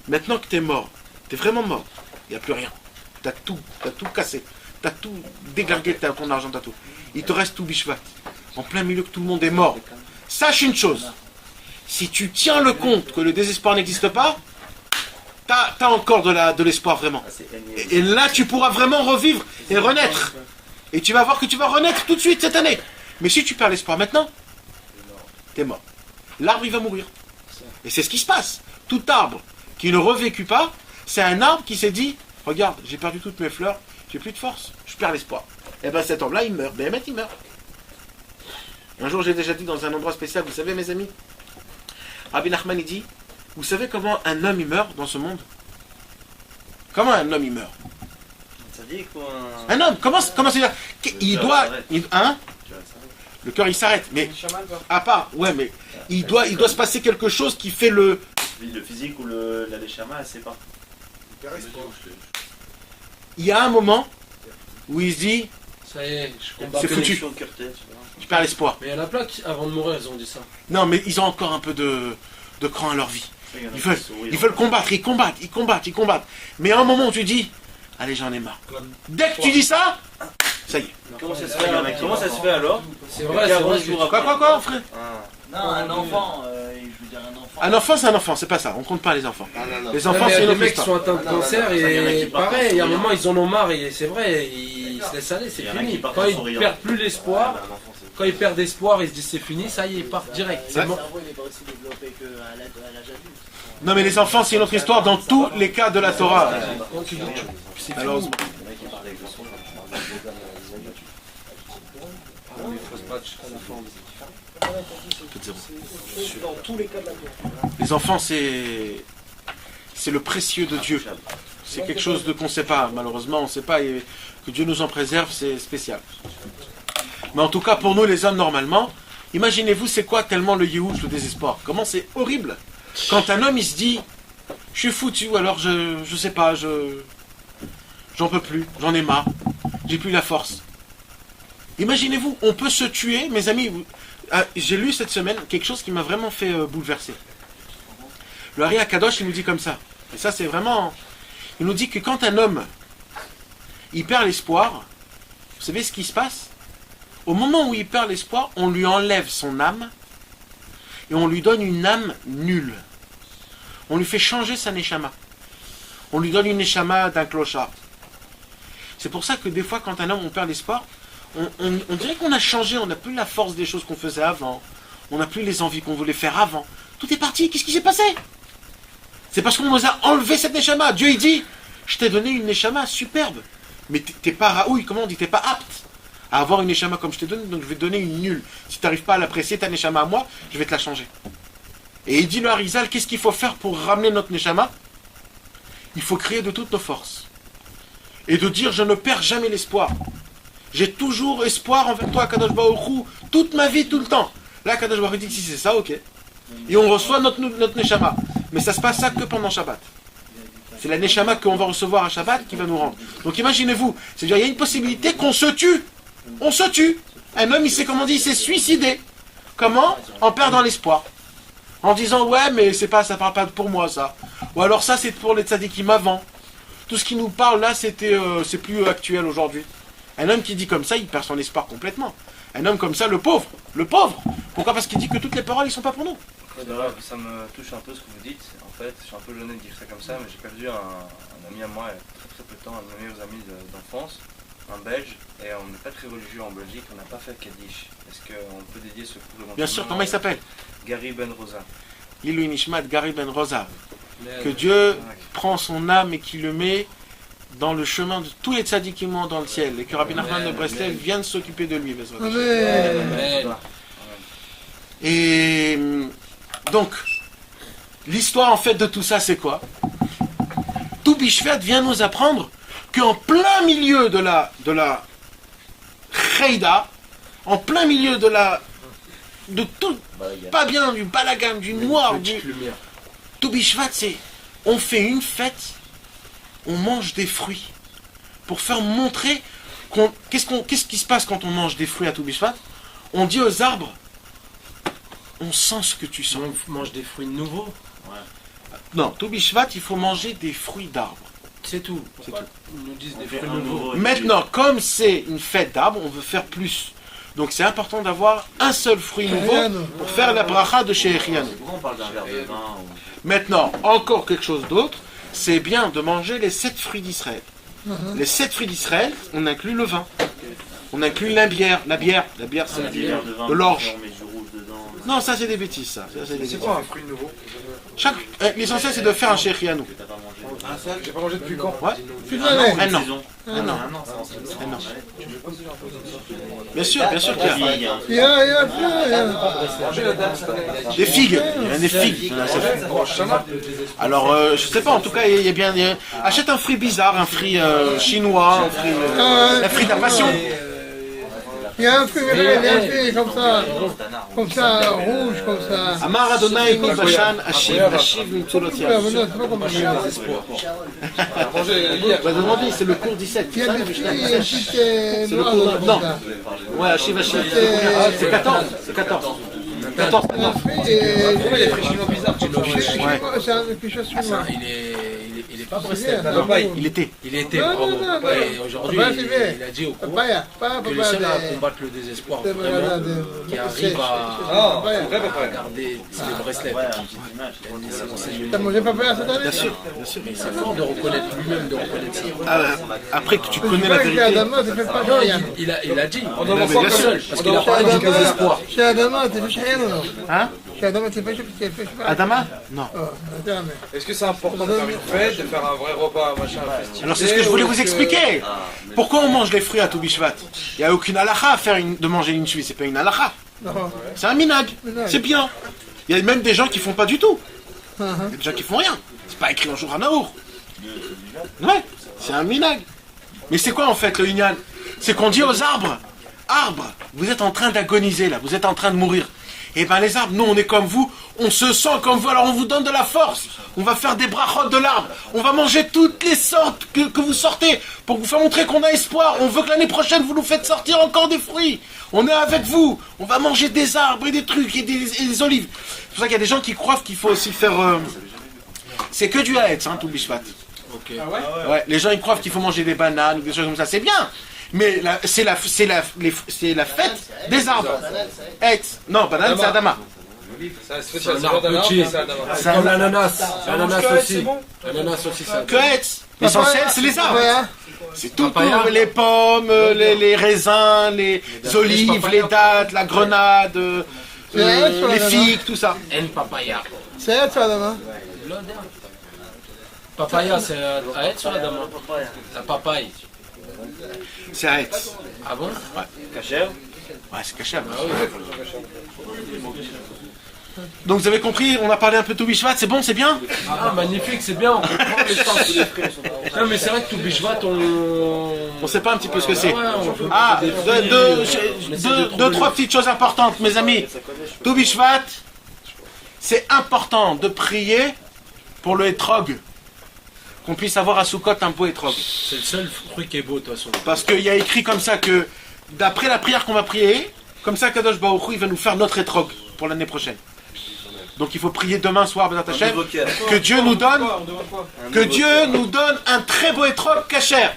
maintenant que t'es mort, t'es vraiment mort, il n'y a plus rien, t'as tout cassé, t'as tout déglargué, t'as ton argent, t'as tout, il te reste tout Bishvat, en plein milieu que tout le monde est mort. Sache une chose, si tu tiens le compte que le désespoir n'existe pas, t'as encore de l'espoir vraiment. Et là, tu pourras vraiment revivre et renaître. Et tu vas voir que tu vas renaître tout de suite cette année. Mais si tu perds l'espoir maintenant, t'es mort. L'arbre, il va mourir. Et c'est ce qui se passe. Tout arbre qui ne revécut pas, c'est un arbre qui s'est dit, regarde, j'ai perdu toutes mes fleurs, j'ai plus de force, je perds l'espoir. Et bien cet arbre-là, il meurt. Béhémet, il meurt. Un jour, j'ai déjà dit dans un endroit spécial, vous savez mes amis, Rabbi Nachman il dit, vous savez comment un homme il meurt dans ce monde? Comment un homme il meurt? Ça dit quoi? Un homme, comment c'est-à-dire? Il doit, hein? Le cœur il s'arrête, mais à part, ouais, mais il doit se passer quelque chose qui fait le physique ou la neshama, c'est pas. Il y a un moment où il se dit, ça y est, je combat. C'est foutu. Tu perds l'espoir. Mais il y en a plein qui, avant de mourir, ils ont dit ça. Non, mais ils ont encore un peu de cran à leur vie. Ils veulent combattre, ils combattent. Mais à un moment où tu dis, allez, j'en ai marre. Dès que tu dis ça, ça y est. Comment ça se fait alors? C'est vrai, Quoi, frère? Non, un enfant, je veux dire un enfant. Un enfant, c'est un enfant, c'est pas ça. On compte pas les enfants. Les enfants, c'est une les autre mecs qui histoire. sont atteints de cancer et pareil, il y a un moment, ils en ont marre et c'est vrai, ils se laissent aller, c'est fini. Quand ils perdent plus l'espoir, quand ils perdent espoir, ils se disent c'est fini, ça y est, ils partent direct. Le cerveau n'est pas aussi développé qu'à l'âge adulte. Non, mais les enfants, c'est une autre histoire dans tous les cas de la Torah. Malheureusement. Dans tous les cas de la Torah. Les enfants, c'est le précieux de Dieu. C'est quelque chose qu'on ne sait pas, malheureusement, on ne sait pas. Et que Dieu nous en préserve, c'est spécial. Mais en tout cas, pour nous, les hommes, normalement, imaginez-vous, c'est quoi tellement le yéhouch, le désespoir? Comment c'est horrible quand un homme, il se dit, je suis foutu, ou alors je sais pas, j'en peux plus, j'en ai marre, j'ai plus la force. Imaginez-vous, on peut se tuer, mes amis. J'ai lu cette semaine quelque chose qui m'a vraiment fait bouleverser. Le Hari Akadosh, il nous dit comme ça. Et ça, c'est vraiment... Il nous dit que quand un homme, il perd l'espoir, vous savez ce qui se passe? Au moment où il perd l'espoir, on lui enlève son âme et on lui donne une âme nulle. On lui fait changer sa neshama. On lui donne une neshama d'un clochard. C'est pour ça que des fois, quand un homme, on perd l'espoir, on dirait qu'on a changé, on n'a plus la force des choses qu'on faisait avant, on n'a plus les envies qu'on voulait faire avant. Tout est parti, qu'est-ce qui s'est passé? C'est parce qu'on nous a enlevé cette neshama. Dieu il dit, je t'ai donné une neshama superbe, mais t'es pas raoui, comment on dit, t'es pas apte à avoir une neshama comme je t'ai donné, donc je vais te donner une nulle. Si tu n'arrives pas à l'apprécier, ta neshama à moi, je vais te la changer. Et il dit le Harizal, qu'est-ce qu'il faut faire pour ramener notre neshama? Il faut crier de toutes nos forces. Et de dire, je ne perds jamais l'espoir. J'ai toujours espoir envers toi, Kadosh Baruch Hu, toute ma vie, tout le temps. Là, Kadosh Baruch Hu dit, si c'est ça, ok. Et on reçoit notre neshama. Mais ça se passe ça que pendant Shabbat. C'est la neshama qu'on va recevoir à Shabbat qui va nous rendre. Donc imaginez-vous, c'est-à-dire il y a une possibilité qu'on se tue. On se tue. Un homme, il s'est, comment on dit, il s'est suicidé. Comment? En perdant l'espoir. En disant, ouais, mais c'est pas, ça parle pas pour moi, ça. Ou alors ça, c'est pour les tzadikim avant. Tout ce qui nous parle là, c'est plus actuel aujourd'hui. Un homme qui dit comme ça, il perd son espoir complètement. Un homme comme ça, le pauvre. Pourquoi? Parce qu'il dit que toutes les paroles, ils sont pas pour nous. Ça me touche un peu ce que vous dites. En fait, je suis un peu gêné de dire ça comme ça, mais j'ai perdu un ami à moi il y a très peu de temps, un de mes meilleurs amis d'enfance, un Belge, et on n'est pas très religieux en Belgique, on n'a pas fait Kaddish. Est-ce qu'on peut dédier ce cours éventuellement? Bien sûr, comment il s'appelle? Gary Ben Rosa. Ilui Nishmat Gary Ben Rosa. Que Dieu prend son âme et qu'il le met dans le chemin de tous les tzadikim dans le ciel, et que Rabbi Nachman de Breslev vienne s'occuper de lui. Et donc, l'histoire en fait de tout ça, c'est quoi? Tout Bishvat vient nous apprendre qu'en plein milieu de la Cheida, en plein milieu de tout, pas bien, du balagan, du noir, du... Tou Bishvat, c'est, on fait une fête, on mange des fruits, pour faire montrer qu'est-ce qui se passe quand on mange des fruits à Tou Bishvat? On dit aux arbres, on sent ce que tu sens. On mange des fruits nouveaux. Non, Tou Bishvat, il faut manger des fruits d'arbres. C'est tout. C'est tout. Ils nous disent des fruits nouveaux. Maintenant, comme c'est une fête d'arbres, on veut faire plus. Donc c'est important d'avoir un seul fruit nouveau pour faire la bracha de chez Echian. Pourquoi on parle d'un verre de vin Maintenant, encore quelque chose d'autre, c'est bien de manger les 7 fruits d'Israël. Les 7 fruits d'Israël, on inclut le vin. On inclut la bière. La bière, c'est de l'orge. Non, ça c'est des bêtises, ça. C'est quoi un fruit nouveau? L'essentiel c'est de faire un Shechianou. J'ai pas mangé depuis quand? Ouais. Un an. Bien sûr qu'il y a. Des figues. Il y a des figues. Alors, je sais pas, en tout cas, il y a bien. Achète un fruit bizarre, un fruit chinois, un fruit de la passion. Il y a un fruit comme ça, rouge, comme ça. Amar Adonai mi Bashan, Ashiv Mitzulotia. Demandez, c'est le cours 17. Il y a des fruits, C'est le cours. Non. Ouais, Ashiv. C'est 14. C'est 14. Pourquoi il y a des fruits chinois bizarres? C'est quelque chose chinois. Il est pas Breslev. Il était. Bravo. Non. Et aujourd'hui, il a dit au cours que le seul à combattre le désespoir, vraiment, qui arrive à garder, c'est le Breslev. T'as mangé papaya cette année? Bien sûr. Mais c'est fort de reconnaître lui-même, de reconnaître ça. Après que tu connais la vérité. Il a dit, on doit voir seul, parce qu'il a parlé du désespoir. Chez Adama, t'es fait rien ou non? Hein? Chez Adama, t'es fait Adama? Non. Est-ce que c'est important de faire une fête, de faire un vrai repas, machin, un festival? Alors c'est ce que je voulais vous expliquer. Pourquoi on mange les fruits à Tou Bishvat? Il n'y a aucune halakha à faire de manger une chouï, c'est pas une halakha. C'est un minag. C'est bien. Il y a même des gens qui font pas du tout. Il y a des gens qui font rien. C'est pas écrit en jour à Naour. Ouais, c'est un minag. Mais c'est quoi en fait le inyan? C'est qu'on dit aux arbres, vous êtes en train d'agoniser là, vous êtes en train de mourir. Et bien les arbres, nous on est comme vous, on se sent comme vous, alors on vous donne de la force. On va faire des brachot de l'arbre. On va manger toutes les sortes que vous sortez pour vous faire montrer qu'on a espoir. On veut que l'année prochaine vous nous faites sortir encore des fruits. On est avec vous. On va manger des arbres et des trucs et des olives. C'est pour ça qu'il y a des gens qui croient qu'il faut aussi faire... C'est que du haetz, Tou Bishvat. Okay. Ah ouais? Ouais, les gens ils croient qu'il faut manger des bananes ou des choses comme ça. C'est bien. Mais c'est la fête des arbres. Haetz. Non, banane c'est Adama. C'est un arbre petit. C'est comme l'ananas. L'ananas aussi. L'ananas aussi, ça. Que haetz. L'essentiel c'est les arbres. C'est tout, les pommes, les raisins, les olives, les dattes, la grenade, les figues, tout ça. En papaya. C'est ça, Adama. Papaya, c'est à être sur la dame. La papaye. C'est à être. Ah bon? Ouais. Cacher? Ouais, c'est caché. Donc vous avez compris, on a parlé un peu de Tou Bishvat, c'est bon, c'est bien? Ah magnifique, c'est bien, on comprend les temps. Non mais c'est vrai que Tou Bishvat, on sait pas un petit peu ce que c'est. Ah, deux, trois petites choses importantes, mes amis. Tou Bishvat, c'est important de prier pour le hétrog. Qu'on puisse avoir à Soukot un beau hétrog. C'est le seul fruit qui est beau de toute façon. Parce qu'il y a écrit comme ça que, d'après la prière qu'on va prier, comme ça Kadosh Baruch Hu, il va nous faire notre hétrog pour l'année prochaine. Donc il faut prier demain soir, Bezat Hashem, que Dieu nous donne un très beau hétrog kasher.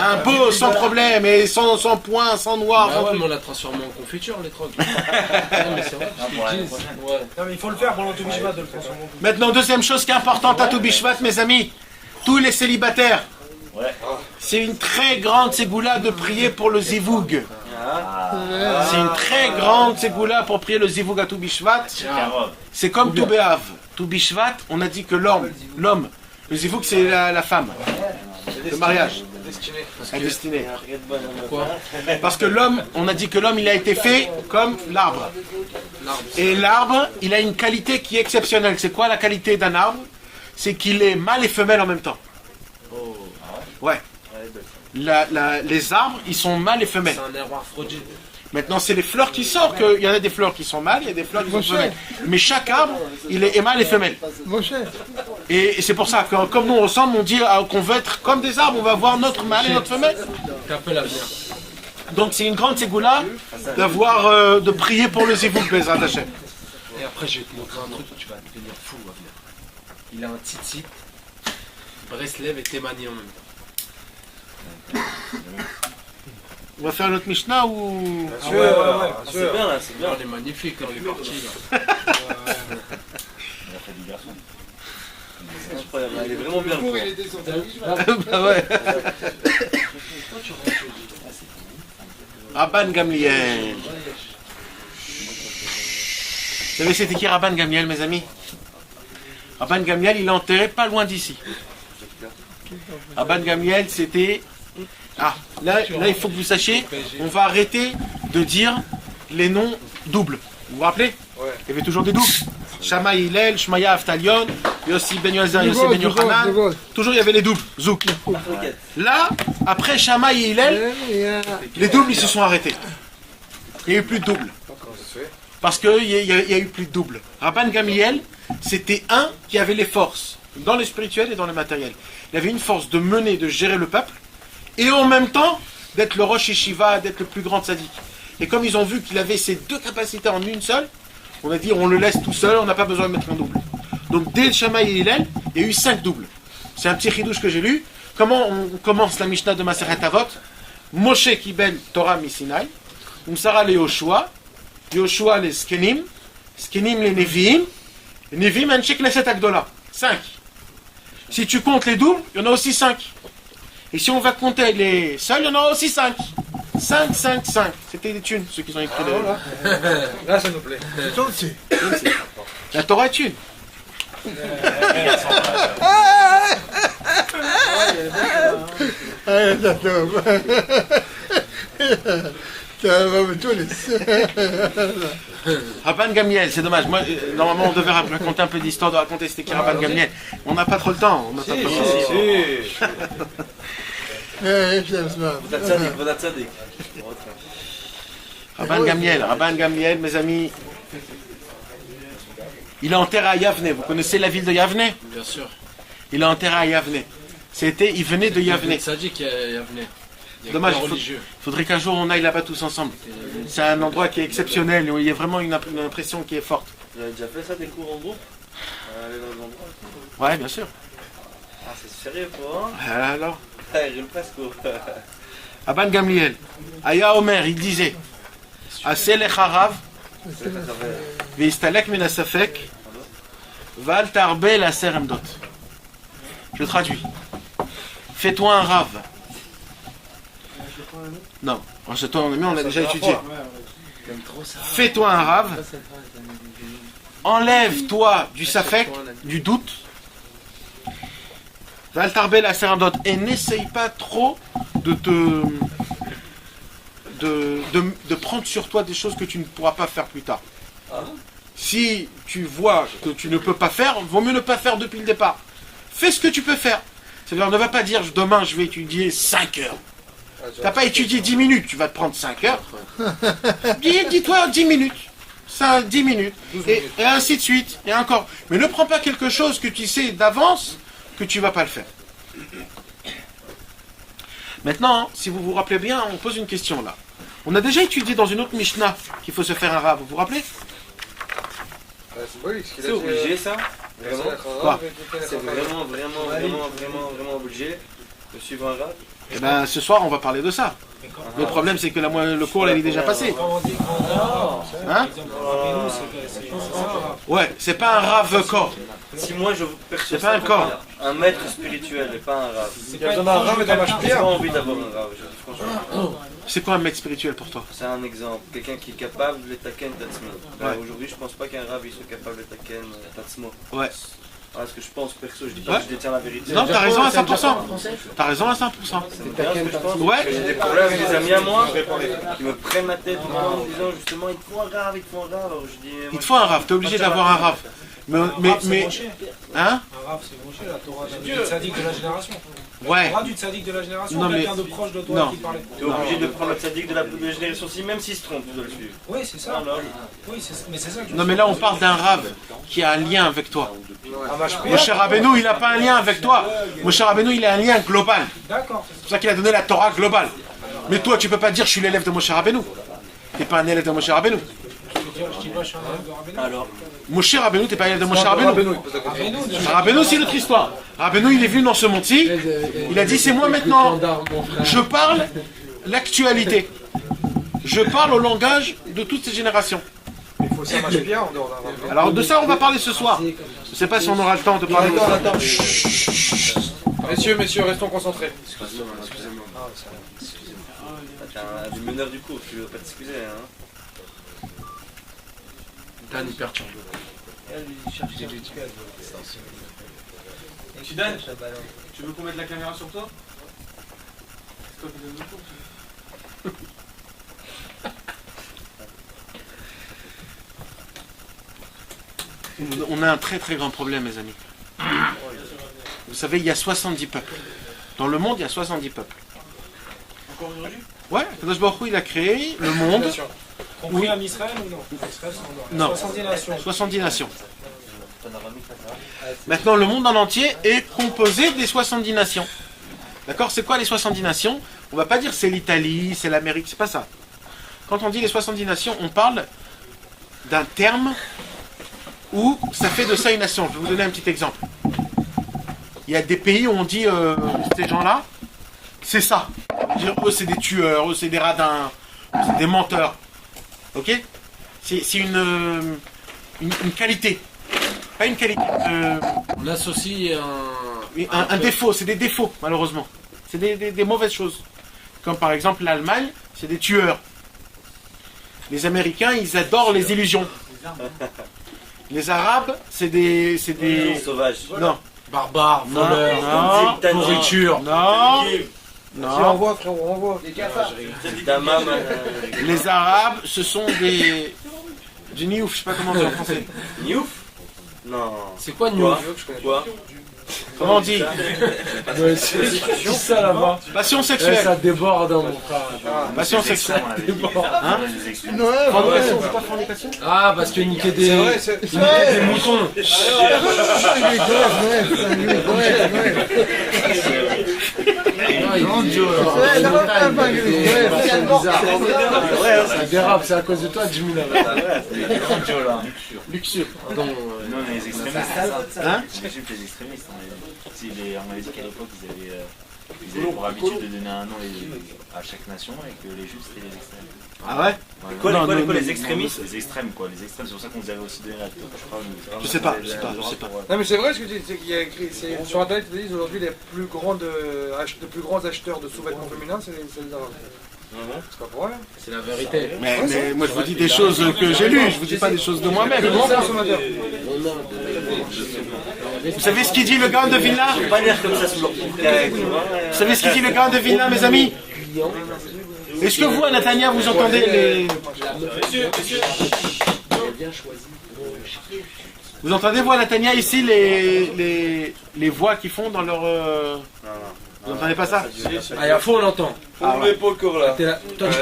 Un beau, sans problème, et sans point, sans noir. Ah ouais, mais on l'a transformé en confiture, l'hétrog. Non mais c'est vrai, non mais il faut le faire pendant Tou Bishvat de le transformer en confiture. Maintenant, deuxième chose qui est importante à Tou Bishvat, mes amis, tous les célibataires, c'est une très grande ségoula de prier pour le zivoug. C'est une très grande ségoula pour prier le zivoug à Tou Bishvat. C'est comme Tou Be'av. Tou Bishvat, on a dit que l'homme, le zivoug c'est la femme, le mariage, la destinée. Pourquoi? Parce que l'homme, on a dit que l'homme il a été fait comme l'arbre. Et l'arbre, il a une qualité qui est exceptionnelle. C'est quoi la qualité d'un arbre? C'est qu'il est mâle et femelle en même temps. Ouais. les arbres, ils sont mâles et femelles. C'est un herbe aphrodite. Maintenant, c'est les fleurs qui sortent, qu'il y en a des fleurs qui sont mâles, il y a des fleurs qui sont femelles. Mais chaque arbre, il est mâle et femelle. Et c'est pour ça que, comme nous ensemble, on dit qu'on veut être comme des arbres, on va avoir notre mâle et notre femelle. Donc c'est une grande ségoula d'avoir, de prier pour le zivouk, Bezrat Hashem. Et après, je vais te montrer un truc où tu vas devenir fou. Il a un tzitzit, Breslev et Témani en même temps. On va faire notre Mishnah ou... C'est bien là, c'est bien. On est magnifique, on est parti là. C'est incroyable, il est vraiment bien. Bah ouais. Rabban Gamliel. Vous savez c'était qui Rabban Gamliel, mes amis? Rabban Gamliel, il est enterré pas loin d'ici. Rabban Gamliel, c'était... Ah, là, il faut que vous sachiez, on va arrêter de dire les noms doubles. Vous vous rappelez? Il y avait toujours des doubles. Shama Hillel, Shmaya Aftalion, Yossi Ben Yozer, Yossi Ben Yochanan. Toujours il y avait les doubles. Zouk. Là, après Shama et Hillel, les doubles ils se sont arrêtés. Il n'y a eu plus de doubles. Parce qu'il y a eu plus de doubles. Rabban Gamliel, c'était un qui avait les forces, dans le spirituel et dans le matériel. Il avait une force de mener, de gérer le peuple, et en même temps, d'être le Rosh Yeshiva, d'être le plus grand tzaddik. Et comme ils ont vu qu'il avait ces deux capacités en une seule, on a dit on le laisse tout seul, on n'a pas besoin de mettre un double. Donc dès le Shama et Hillel, il y a eu 5 doubles. C'est un petit chidouche que j'ai lu. Comment on commence la Mishnah de Maseret Avot? Moshe Kibel Torah Misinai, Umsara le Yoshua, Yoshua les Skenim, Skenim les Neviim, Neviim Anshe Knesset Agdola. 5. Si tu comptes les doubles, il y en a aussi 5. Et si on va compter les seuls, il y en a aussi 5. 5, 5, 5. C'était des thunes, ceux qui ont écrit Là, ça nous plaît. La Torah est une. Rabban Gamliel, c'est dommage. Moi, normalement, on devait raconter un peu d'histoire, de raconter c'était qui Rabban Gamliel. On n'a pas trop le temps. On n'a pas trop le temps. Rabban Gamliel, mes amis, il est enterré à Yavne. Vous connaissez la ville de Yavne? Bien sûr. Il est enterré à Yavne. Il venait de Yavne. Dommage, il faudrait qu'un jour on aille là-bas tous ensemble. C'est un endroit qui est exceptionnel, où il y a vraiment une impression qui est forte. Vous avez déjà fait ça, des cours en groupe? Aller dans l'endroit? Ouais, bien sûr. Ah, c'est sérieux, quoi, hein? Alors Je le passe, quoi. Rabban Gamliel, Aya Omer, il disait Aselech Harav, Veistalek Menasafek, Val Tarbe la Seremdot. Je traduis. Fais-toi un rave. Non, toi on l'a déjà étudié. Fais-toi un rave. Enlève-toi du safek, du doute. Val Tarbe la Seremdot. Et n'essaye pas trop de prendre sur toi des choses que tu ne pourras pas faire plus tard. Si tu vois que tu ne peux pas faire, vaut mieux ne pas faire depuis le départ. Fais ce que tu peux faire. C'est-à-dire, ne va pas dire demain je vais étudier 5 heures. Tu n'as pas étudié 10 minutes, tu vas te prendre 5 heures. Dis-toi 10 minutes. 10 minutes. Et ainsi de suite. Et encore. Mais ne prends pas quelque chose que tu sais d'avance que tu ne vas pas le faire. Maintenant, si vous vous rappelez bien, on pose une question là. On a déjà étudié dans une autre Mishnah qu'il faut se faire un rave. Vous vous rappelez? C'est obligé ça? Vraiment? Quoi? C'est vraiment obligé de suivre un rave? Eh bien, ce soir, on va parler de ça. Le problème, c'est que le cours, là, il est déjà passé. Hein? Ouais, c'est pas un rave corps. Si moi je perçois c'est pas un corps. Un maître spirituel et pas un rave. Il y a besoin d'un rave et d'un mâche. J'ai pas envie d'avoir un rave, franchement. C'est quoi un maître spirituel pour toi? C'est un exemple. Quelqu'un qui est capable de taken tatsmo. Aujourd'hui, je pense pas qu'un rave il soit capable de taken tatsmo. Ouais. Parce que je pense perso, je dis pas que je détiens la vérité. Non, t'as raison à 100%. T'as raison à 100%. Ouais. J'ai des problèmes avec des amis à moi qui me prennent la tête en me disant justement il te faut un rave, il te faut un rave. Alors je dis, il te faut un rave, t'es obligé d'avoir un rave. Mais Un rave, c'est Moshe, la Torah d'un tzaddik de la génération. Ouais. On aura du tzaddik de la génération, Non, mais- quelqu'un de proche de toi non. qui parlait. T'es obligé de prendre le tzaddik de la génération-ci, même s'il se trompe, tu dois le suivre. Oui, c'est ça. Oui, mais c'est ça que je Non, mais là, on parle d'un rave qui a un lien avec toi. Moshe Rabbeinu, il n'a pas un lien avec toi. Moshe Rabbeinu, il a un lien global. D'accord. C'est pour ça qu'il a donné la Torah globale. Mais toi, tu peux pas dire je suis l'élève de Moshe Rabbeinu. T'es pas un élève de Moshe Rabbeinu. Je dis pas, je suis un élève de Rabbeinu. Alors, Moshe Rabbeinu, t'es pas élève de Moshe Rabbeinu. Rabbeinu, c'est notre histoire. Rabbeinu, il est venu dans ce monde-ci. Il a dit c'est moi maintenant. Je parle l'actualité. Je parle au langage de toutes ces générations. Il faut ça marche bien en dehors d'un Rabbeinu. Alors de ça, on va parler ce soir. Je sais pas si on aura le temps de parler. Attends. Messieurs, restons concentrés. excusez-moi. T'es un meneur du cours, tu veux pas t'excuser, hein. Dan, il perturbe. Zidane, tu veux qu'on mette la caméra sur toi? C'est toi qui donne le cours. On a un très très grand problème, mes amis. Vous savez, il y a 70 peuples. Dans le monde, il y a 70 peuples. Encore aujourd'hui? Ouais, Kadosh Baruch Hu, il a créé le monde. Compris en Israël ou non? Israël, c'est en dehors. Non. 70 nations. 70 nations. Maintenant, le monde en entier est composé des 70 nations. D'accord? C'est quoi les 70 nations? On va pas dire c'est l'Italie, c'est l'Amérique, c'est pas ça. Quand on dit les 70 nations, on parle d'un terme où ça fait de ça une nation. Je vais vous donner un petit exemple. Il y a des pays où on dit ces gens-là, c'est ça. Dire, eux, c'est des tueurs, eux, c'est des radins, c'est des menteurs. Ok? C'est une qualité. Pas une qualité. On associe Un défaut, c'est des défauts, malheureusement. C'est des mauvaises choses. Comme par exemple l'Allemagne, c'est des tueurs. Les Américains, ils adorent les illusions. Les Arabes, c'est des sauvages. Non. Barbares, voleurs, non, pourriture. Non. Si, renvoie, frérot, renvoie. Les Arabes, ce sont des... Du niouf, je sais pas comment dire en français. Niouf? Non. C'est quoi niouf? Quoi? Comment on dit? C'est ça là-bas. Passion sexuelle. Ça déborde, mon frère. Passion sexuelle. Hein? Fornication, c'est pas fornication? Ah, parce que niquer des... C'est vrai, c'est niquer des moutons. Ça dérape, c'est à cause de toi, Jimmy. Luxure. Pardon. Non, les extrémistes. Hein? J'imagine que les extrémistes, on m'avait dit qu'à l'époque, ils avaient pour habitude de donner un nom à chaque nation et que les juifs c'était les extrêmes. Ah ouais? Quoi, les extrémistes? Les extrêmes, quoi. Les extrêmes, c'est pour ça qu'on vous avait aussi donné la taupe, je crois. Je sais pas. Non mais c'est vrai ce que tu dis, c'est qu'il y a écrit, sur internet ils disent aujourd'hui les plus grands acheteurs de sous-vêtements féminins c'est les Arabes. C'est pas pour rien. C'est la vérité. Mais moi je vous dis des choses que j'ai lues, je vous dis pas des choses de moi-même. Vous savez ce qu'il dit le Gaon de Vilna? Pas l'air comme ça sous leur Vous savez ce qu'il dit le Gaon de Vilna, mes amis? Est-ce que vous, à Natania, vous entendez les... Vous entendez, vous, à Natania, ici, les voix qu'ils font dans leur... Vous entendez pas ça? Ah, à fond, on l'entend. Ah, ouais. Toi, tu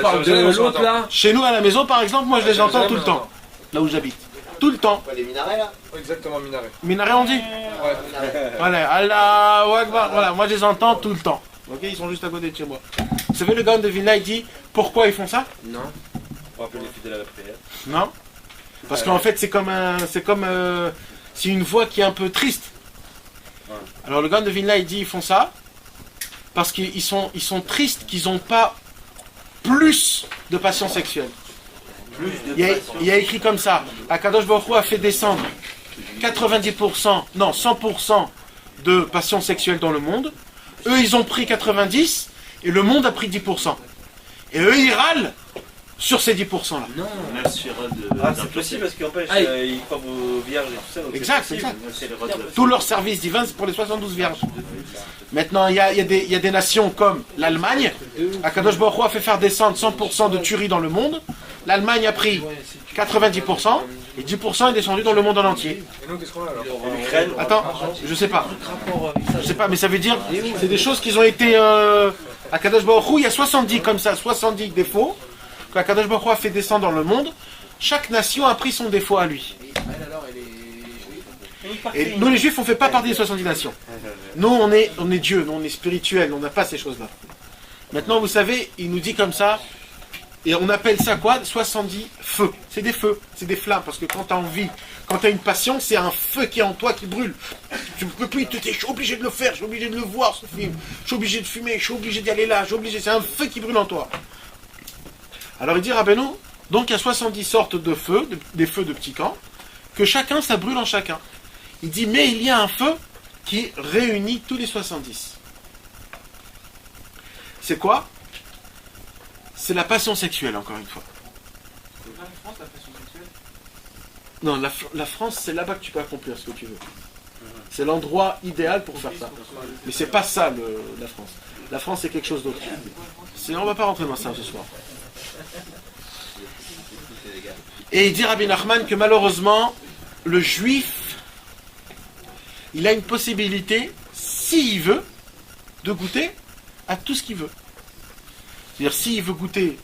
parles de l'autre, là? Chez nous, à la maison, par exemple, moi, je les entends tout le temps. Là où j'habite. Tout le temps. Les minarets là? Exactement, minaret. Minaret, on dit? Ouais. Voilà, Allah Akbar. Voilà, moi, je les entends tout le temps. Ok, ils sont juste à côté de chez moi. Vous savez, le Gaon de Vilna, il dit pourquoi ils font ça? Non. Pour appeler les fidèles à la prière. Non. Parce qu'en fait, c'est une voix qui est un peu triste. Ouais. Alors, le Gaon de Vilna, il dit ils font ça parce qu'ils sont tristes qu'ils n'ont pas plus de passion sexuelle. Il y a écrit comme ça. Akadosh Baruch Hu a fait descendre 90%, non 100% de passion sexuelle dans le monde. Eux, ils ont pris 90% et le monde a pris 10%. Et eux, ils râlent sur ces 10% là. Non. C'est possible parce qu'en fait, ils croient aux vierges et tout ça. Exact. Tout leur service divin, c'est pour les 72 vierges. Maintenant, il y a des nations comme l'Allemagne. Akadosh Baruch Hu a fait faire descendre 100% de tuerie dans le monde. L'Allemagne a pris 90%. Et 10% est descendu dans le monde en entier. Et nous, qu'est-ce qu'on a alors? Attends, je sais pas. Je sais pas, mais ça veut dire, c'est des choses qui ont été... à Kadosh Baruch Hu, il y a 70 comme ça, 70 défauts que Kadosh Baruch Hu a fait descendre dans le monde. Chaque nation a pris son défaut à lui. Et nous les Juifs, on ne fait pas partie des 70 nations. Nous, on est Dieu, nous, on est spirituel, on n'a pas ces choses-là. Maintenant, vous savez, il nous dit comme ça, et on appelle ça quoi? 70 feux. C'est des feux, c'est des flammes, parce que quand tu as envie, quand tu as une passion, c'est un feu qui est en toi qui brûle. Tu ne peux plus, je suis obligé de le faire, je suis obligé de le voir ce film, je suis obligé de fumer, je suis obligé d'y aller là, c'est un feu qui brûle en toi. Alors il dit Rabbeinu, donc il y a 70 sortes de feux, des feux de petits camps, que chacun, ça brûle en chacun. Il dit, mais il y a un feu qui réunit tous les 70. C'est quoi? C'est la passion sexuelle, encore une fois. C'est pas la France, la passion sexuelle? Non, la France, c'est là-bas que tu peux accomplir ce que tu veux. C'est l'endroit idéal pour faire ça. Mais c'est pas ça, la France. La France, c'est quelque chose d'autre. Sinon, on va pas rentrer dans ça ce soir. Et il dit Rabbi Nachman que malheureusement, le juif, il a une possibilité, s'il veut, de goûter à tout ce qu'il veut. C'est-à-dire, s'il veut goûter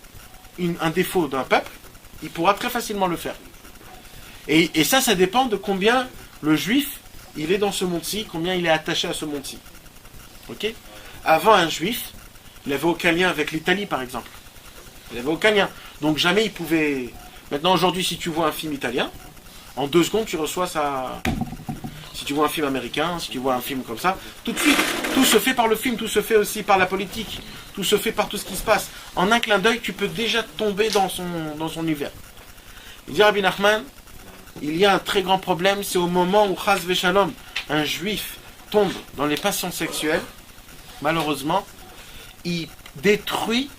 un défaut d'un peuple, il pourra très facilement le faire. Et ça dépend de combien le juif, il est dans ce monde-ci, combien il est attaché à ce monde-ci. Ok? Avant, un juif, il n'avait aucun lien avec l'Italie, par exemple. Il n'avait aucun lien. Donc jamais il pouvait... Maintenant, aujourd'hui, si tu vois un film italien, en 2 secondes, tu reçois ça... Si tu vois un film américain, si tu vois un film comme ça, tout de suite, tout se fait par le film, tout se fait aussi par la politique, tout se fait par tout ce qui se passe. En un clin d'œil, tu peux déjà tomber dans son univers. Il dit Rabbi Nachman, il y a un très grand problème, c'est au moment où Chas Veshalom, un juif, tombe dans les passions sexuelles, malheureusement, il détruit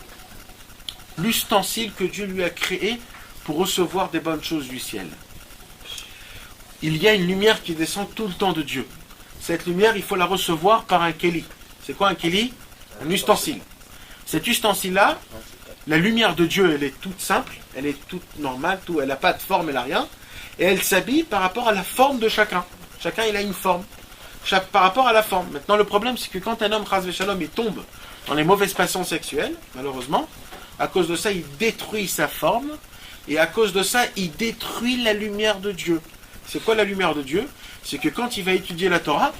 l'ustensile que Dieu lui a créé pour recevoir des bonnes choses du ciel. Il y a une lumière qui descend tout le temps de Dieu. Cette lumière, il faut la recevoir par un keli. C'est quoi un keli? Un ustensile. Cet ustensile-là, la lumière de Dieu, elle est toute simple, elle est toute normale, elle n'a pas de forme, elle n'a rien. Et elle s'habille par rapport à la forme de chacun. Chacun, il a une forme. Par rapport à la forme. Maintenant, le problème, c'est que quand un homme, Chas Veshalom, il tombe dans les mauvaises passions sexuelles, malheureusement, à cause de ça, il détruit sa forme. Et à cause de ça, il détruit la lumière de Dieu. C'est quoi la lumière de Dieu? C'est que quand il va étudier la Torah,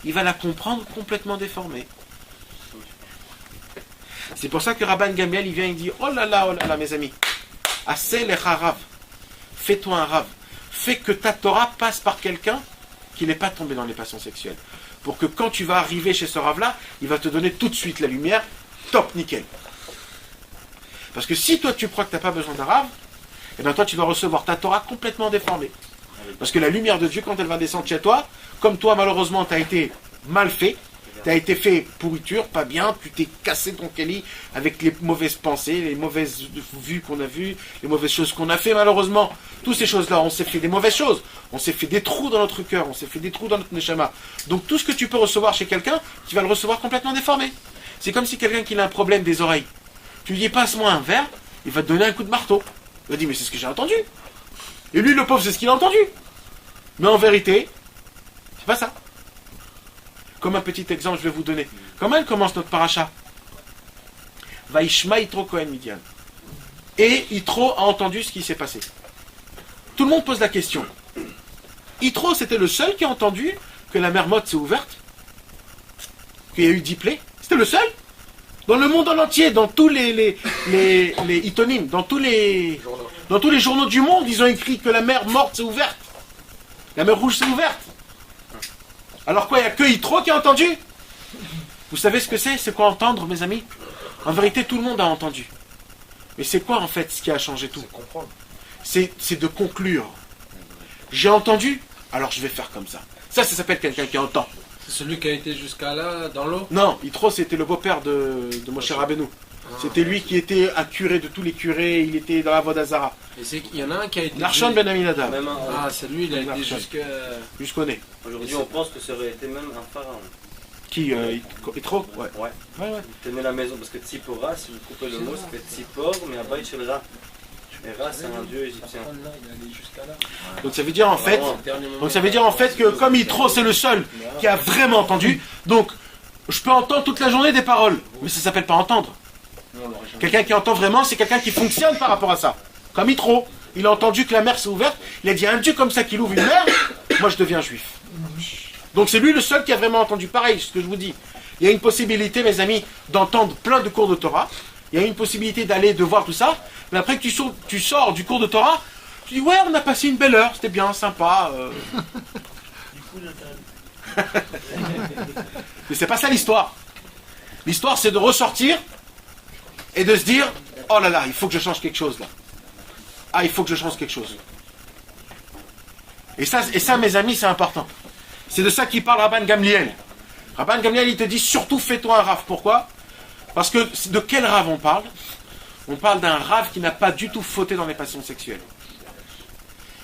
il va la comprendre complètement déformée. C'est pour ça que Rabban Gamliel, il vient et il dit, oh là là, mes amis, assez les harav, fais-toi un rav, fais que ta Torah passe par quelqu'un qui n'est pas tombé dans les passions sexuelles. Pour que quand tu vas arriver chez ce rav-là, il va te donner tout de suite la lumière, top, nickel. Parce que si toi tu crois que tu n'as pas besoin d'un rav, et bien toi tu vas recevoir ta Torah complètement déformée. Parce que la lumière de Dieu, quand elle va descendre chez toi, comme toi malheureusement tu as été mal fait, tu as été fait pourriture, pas bien, tu t'es cassé ton keli avec les mauvaises pensées, les mauvaises vues qu'on a vues, les mauvaises choses qu'on a fait malheureusement. Toutes ces choses-là, on s'est fait des mauvaises choses, on s'est fait des trous dans notre cœur, on s'est fait des trous dans notre neshama. Donc tout ce que tu peux recevoir chez quelqu'un, tu vas le recevoir complètement déformé. C'est comme si quelqu'un qui a un problème des oreilles, tu lui dis passe-moi un verre, il va te donner un coup de marteau. Il va dire mais c'est ce que j'ai entendu. Et lui le pauvre c'est ce qu'il a entendu. Mais en vérité, c'est pas ça. Comme un petit exemple je vais vous donner. Comment elle commence notre paracha? Vaishma Yitro Kohen Midian. Et Yitro a entendu ce qui s'est passé. Tout le monde pose la question. Yitro c'était le seul qui a entendu que la mer Morte s'est ouverte, qu'il y a eu 10 plaies. C'était le seul. Dans le monde en entier, dans tous les itonim, dans tous les journaux du monde, ils ont écrit que la mer Morte s'est ouverte. La mer Rouge s'est ouverte. Alors quoi, il n'y a que Yitro qui a entendu? Vous savez ce que c'est? C'est quoi entendre, mes amis? En vérité, tout le monde a entendu. Mais c'est quoi en fait ce qui a changé tout? C'est de conclure. J'ai entendu, alors je vais faire comme ça. Ça s'appelle quelqu'un qui entend. C'est celui qui a été jusqu'à là, dans l'eau? Non, Yitro c'était le beau-père de Moshe Rabbeinu. C'était lui qui était un curé de tous les curés, il était dans la Vodazara. Et c'est qu'il y en a un qui a été... Narshon Ben Aminadab. Ah, c'est lui, il a été jusqu'au nez. Aujourd'hui, on pense que ça aurait été même un pharaon. Qui Yitro? Ouais. Il tenait la maison, parce que Tzipora, si vous coupez le mot, ça fait Tzipor, mais à Baït Shel Ra. Et Ra, c'est un dieu égyptien. Donc ça veut dire en fait que comme Yitro c'est le seul qui a vraiment entendu, donc je peux entendre toute la journée des paroles, mais ça s'appelle pas entendre. Quelqu'un qui entend vraiment, c'est quelqu'un qui fonctionne par rapport à ça. Comme Yitro, il a entendu que la mer s'est ouverte, il a dit un Dieu comme ça qui ouvre une mer, moi je deviens juif. Donc c'est lui le seul qui a vraiment entendu. Pareil, ce que je vous dis. Il y a une possibilité, mes amis, d'entendre plein de cours de Torah. Il y a une possibilité d'aller, de voir tout ça. Mais après que tu sors du cours de Torah, tu dis ouais, on a passé une belle heure, c'était bien, sympa. Mais c'est pas ça l'histoire. L'histoire, c'est de ressortir et de se dire oh là là, il faut que je change quelque chose là. Ah, il faut que je change quelque chose. Et ça, mes amis, c'est important. C'est de ça qu'il parle Rabban Gamliel. Rabban Gamliel, il te dit surtout fais-toi un rave. Pourquoi? Parce que de quel rave on parle? On parle d'un rave qui n'a pas du tout fauté dans les passions sexuelles.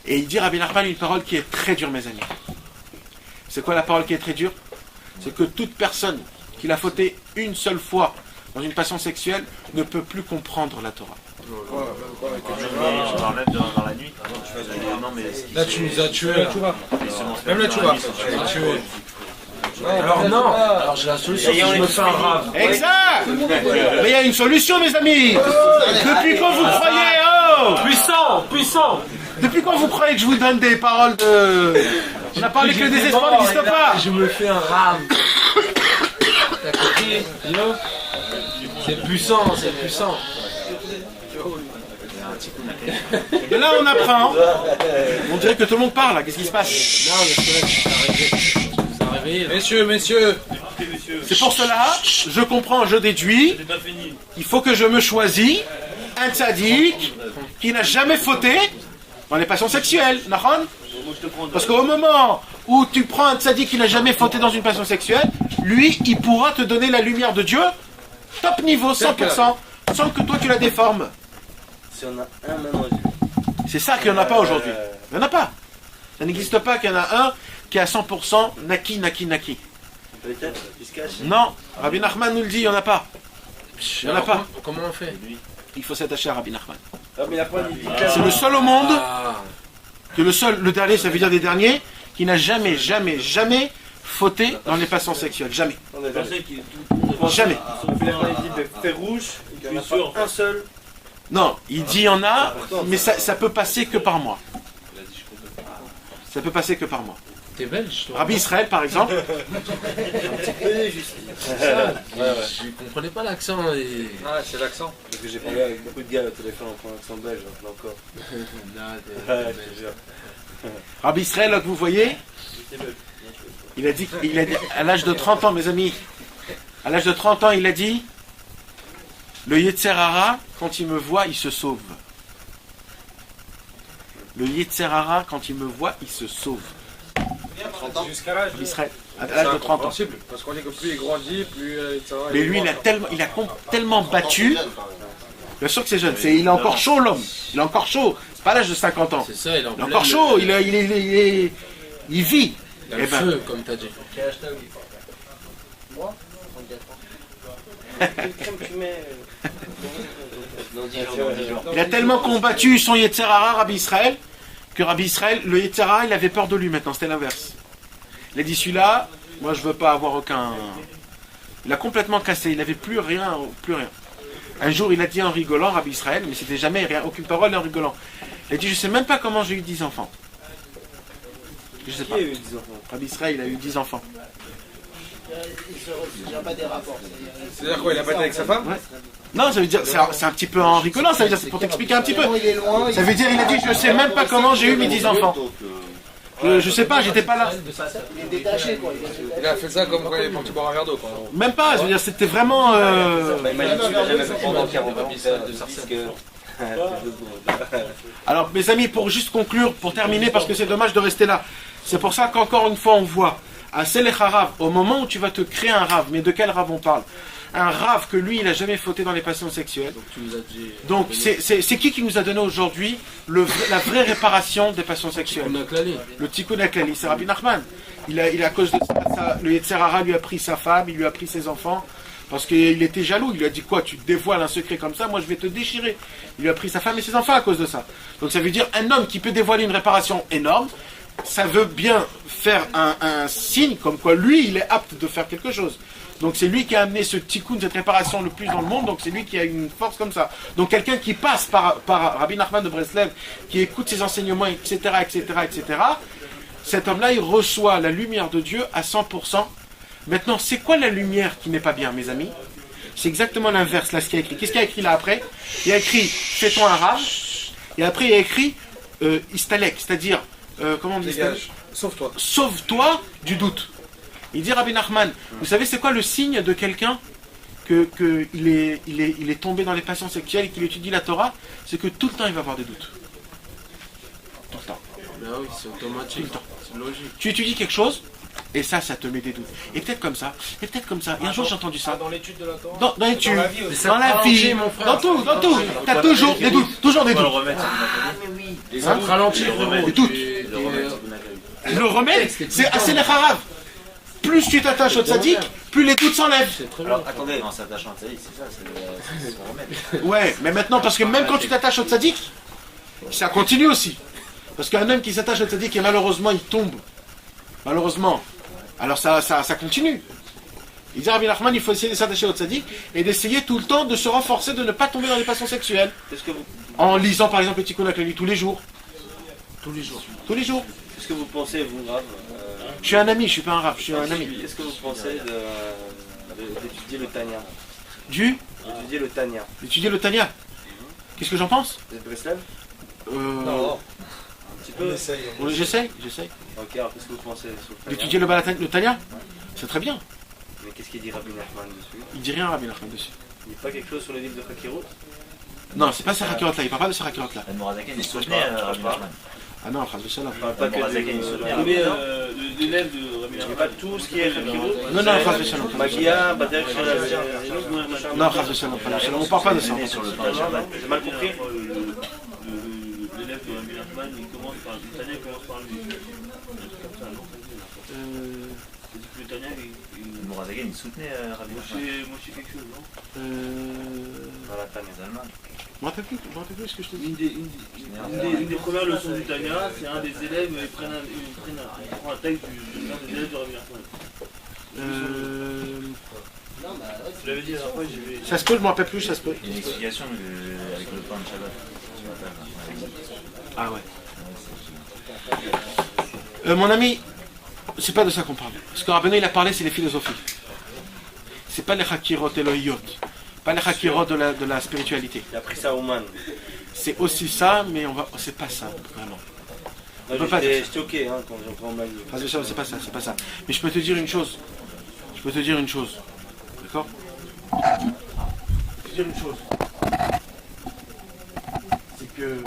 Et il dit Rabbi Nachman une parole qui est très dure, mes amis. C'est quoi la parole qui est très dure? C'est que toute personne qui l'a fauté une seule fois dans une passion sexuelle ne peut plus comprendre la Torah. Dans la nuit. Là, tu nous as tués. Même là, tu vas. Alors non, alors j'ai la solution, si je me fais un rave. Exact. Mais il y a une solution, mes amis. Depuis quand vous croyez, oh Puissant. Depuis quand vous croyez que je vous donne des paroles de... On a parlé que des espoirs n'existent pas. Je me fais un rave. T'as compris? C'est puissant. Et là on apprend. On dirait que tout le monde parle, qu'est-ce qui se passe? Non, mais Messieurs. C'est pour cela, je comprends, je déduis. Il faut que je me choisis un tzaddik qui n'a jamais fauté dans les passions sexuelles. Parce qu'au moment où tu prends un tzaddik qui n'a jamais fauté dans une passion sexuelle, lui, il pourra te donner la lumière de Dieu, top niveau, 100%, sans que toi tu la déformes. Si on a un maintenant. C'est ça qu'il n'y en a pas aujourd'hui. Il n'y en a pas. Ça n'existe pas qu'il y en a un qui est à 100% naki. Peut-être, il se cache. Non, Rabbi Nachman nous le dit, il n'y en a pas. Il n'y en a pas. Comment on fait? Il faut s'attacher à Rabbi Nachman. C'est C'est le seul au monde, le dernier, ça veut dire des derniers, qui n'a jamais fauté dans les passions sexuelles. Jamais. Jamais. Il dit fais rouge, puis sur un seul. Non, il dit il y en a, mais ça peut passer que par mois. Ça peut passer que par mois. T'es belge, toi? Rabbi Israël, par exemple. Je comprenais pas l'accent. Ah, c'est l'accent. Parce que j'ai parlé avec beaucoup de gars au téléphone en prenant l'accent belge, là encore. Rabbi Israël, là que vous voyez, il a dit à l'âge de 30 ans, mes amis, à l'âge de 30 ans, il a dit le Yetzer Hara, quand il me voit, il se sauve. Le Yetzer Hara, quand il me voit, il se sauve. Jusqu'à l'âge Israël, à l'âge de 30 ans. Parce qu'on dit que plus il grandit, plus ça va. Mais lui, il a tellement battu. Bien sûr que c'est jeune. Il est encore chaud, l'homme. Il est encore chaud. C'est pas l'âge de 50 ans. C'est ça, il est encore chaud. Il vit. Il a le feu, comme t'as dit. Moi, Il a tellement combattu son Yetzer Hara, Rabbi Israël, que Rabbi Israël, le Yetzer Hara, il avait peur de lui maintenant, c'était l'inverse. Il a dit celui-là, moi je veux pas avoir aucun... Il a complètement cassé, il n'avait plus rien. Un jour il a dit en rigolant, Rabbi Israël, mais c'était jamais rien, aucune parole en rigolant. Il a dit je sais même pas comment j'ai eu 10 enfants. Je sais pas. Rabbi Israël, il a eu 10 enfants. Il n'y a pas des rapports. C'est-à-dire quoi, il a battu avec sa femme? Ouais. Non, ça veut dire, c'est un petit peu en rigolant, ça veut dire, c'est pour t'expliquer un petit peu. Ça veut dire, il a dit, je sais même pas comment j'ai eu mes 10 enfants. Je sais pas, j'étais pas là. Il est détaché, quoi. Il a fait ça comme quand il est parti boire un verre d'eau, quoi. Même pas, je veux dire, c'était vraiment... Alors, mes amis, pour juste conclure, pour terminer, parce que c'est dommage de rester là. C'est pour ça qu'encore une fois, on voit un Selech Harav, au moment où tu vas te créer un rave, mais de quel rave on parle? Un rave que lui, il n'a jamais fauté dans les passions sexuelles. Donc, c'est qui nous a donné aujourd'hui la vraie réparation des passions sexuelles? Le Tikkun HaKlali, c'est Rabbi Nachman. Il a à cause de ça, le Yetzer Hara lui a pris sa femme, il lui a pris ses enfants. Parce qu'il était jaloux, il lui a dit quoi? Tu dévoiles un secret comme ça, moi je vais te déchirer. Il lui a pris sa femme et ses enfants à cause de ça. Donc ça veut dire un homme qui peut dévoiler une réparation énorme, ça veut bien faire un signe comme quoi lui il est apte de faire quelque chose. Donc c'est lui qui a amené ce tikkun, cette réparation le plus dans le monde, donc c'est lui qui a une force comme ça. Donc quelqu'un qui passe par Rabbi Nachman de Breslev, qui écoute ses enseignements, etc., cet homme-là il reçoit la lumière de Dieu à 100%. Maintenant, c'est quoi la lumière qui n'est pas bien, mes amis? C'est exactement l'inverse, là, ce qu'il y a écrit. Qu'est-ce qu'il y a écrit là après? Il y a écrit, fais-toi un rave, et après il y a écrit, istalek, c'est-à-dire, comment on dit istalek? Sauve-toi. Sauve-toi du doute. Il dit Rabbi Nachman, vous savez c'est quoi le signe de quelqu'un il est tombé dans les passions sexuelles et qu'il étudie la Torah? C'est que tout le temps il va avoir des doutes. Tout le temps. Ben oui, c'est automatique. Tout le temps. C'est logique. Tu étudies quelque chose, et ça te met des doutes. Et peut-être comme ça, et peut-être comme ça. Et un jour j'ai entendu ça. Dans l'étude de la Torah. Dans l'étude, Dans la vie aussi. dans tout. T'as toujours des doutes. Toujours des doutes. Les autres ralentir, Des doutes. Le remède, c'est assez l'Echarav. Plus tu t'attaches au tzaddik, plus les doutes s'enlèvent. Alors attendez, en s'attachant au tzaddik, c'est ça, c'est son remède. Ouais, mais maintenant, parce que même quand tu t'attaches au tzaddik, ça continue aussi. Parce qu'un homme qui s'attache au tzaddik et malheureusement il tombe, malheureusement, alors ça continue. Il dit Rabbi Nachman, il faut essayer de s'attacher au tzaddik et d'essayer tout le temps de se renforcer, de ne pas tomber dans les passions sexuelles. En lisant par exemple le Tikkun HaKlali tous les jours. Tous les jours. Qu'est-ce que vous pensez, vous, Rav Je suis un ami, je suis pas un Rav, je suis un ami. Qu'est-ce que vous pensez d'étudier le Tanya? D'étudier le Tanya. D'étudier le Tanya. Qu'est-ce que j'en pense? Vous êtes Breslev? Non. Un petit peu. J'essaye. Ok, alors qu'est-ce que vous pensez sur le Tanya? D'étudier le Tanya, c'est très bien. Mais qu'est-ce qu'il dit Rabbi Nachman dessus? Il dit rien Rabbi Nachman dessus. Il dit pas quelque chose sur le livre de Hakirot? Non, c'est pas ces Hakirot là, il parle pas de ces Hakirot là. Morazaken, il soutenait Rabbi Nachman. Ah non, Chaz v'Shalom. Il parle pas que l'élève de Rabbi Nachman. Pas tout ce qui est Hakirot. Non, Chaz v'Shalom. Magia, Bader, non, Chaz v'Shalom. On parle pas de ça. J'ai mal compris. L'élève de Rabbi Nachman, il commence par le Tanya, il commence par lui. Le Tanya, Morazaken, il soutenait Rabbi Nachman. moi je sais quelque chose, non? Voilà, Tanya. Je me rappelle plus ce que je te dis. Une des premières leçons du Tanya, c'est un des élèves, il prend un texte d'un des élèves de Rabbi Nachman. Je l'avais dit après, j'ai vu. Ça se peut, je me rappelle plus, ça se peut. Il y a une explication avec le pain de Shabbat. Ah ouais. Mon ami, c'est pas de ça qu'on parle. Ce que Rabbeinu il a parlé, c'est les philosophies. C'est pas les Hakirot Elohiyot. Pas les Hakirot de la spiritualité. Il a pris ça au man. C'est aussi ça, mais c'est pas ça, vraiment. J'étais ok hein, quand j'entends mal. C'est pas ça. Mais je peux te dire une chose. D'accord? Je peux te dire une chose. C'est que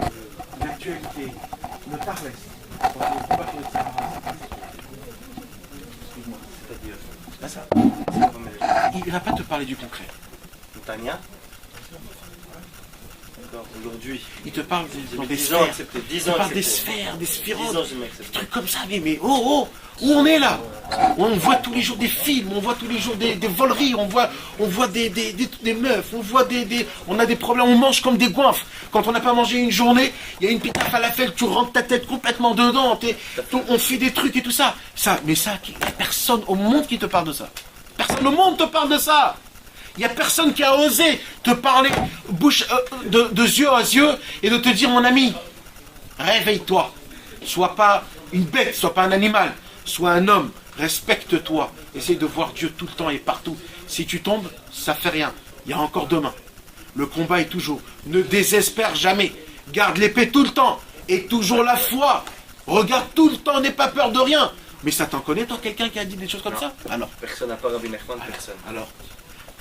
l'actualité ne parlait pas. Excuse-moi. C'est pas ça. Il va pas te parler du concret. Tanya. Aujourd'hui. Il te parle des sphères. Il te parle des sphères, des sphirotes, des trucs comme ça. Mais où on est là? On voit tous les jours des films, on voit tous les jours des voleries, on voit des meufs, on a des problèmes, on mange comme des goinfres. Quand on n'a pas mangé une journée, il y a une pita falafel, tu rentres ta tête complètement dedans, on fait des trucs et tout ça. Mais ça, il n'y a personne au monde qui te parle de ça. Personne au monde te parle de ça. Il n'y a personne qui a osé te parler bouche de yeux à yeux et de te dire mon ami, réveille-toi. Sois pas une bête, sois pas un animal, sois un homme, respecte-toi. Essaye de voir Dieu tout le temps et partout. Si tu tombes, ça fait rien. Il y a encore demain. Le combat est toujours. Ne désespère jamais. Garde l'épée tout le temps. Et toujours la foi. Regarde tout le temps, n'aie pas peur de rien. Mais ça t'en connaît, toi, quelqu'un qui a dit des choses comme ça? Alors. Personne n'a pas Rabbi Nachman, personne. Alors.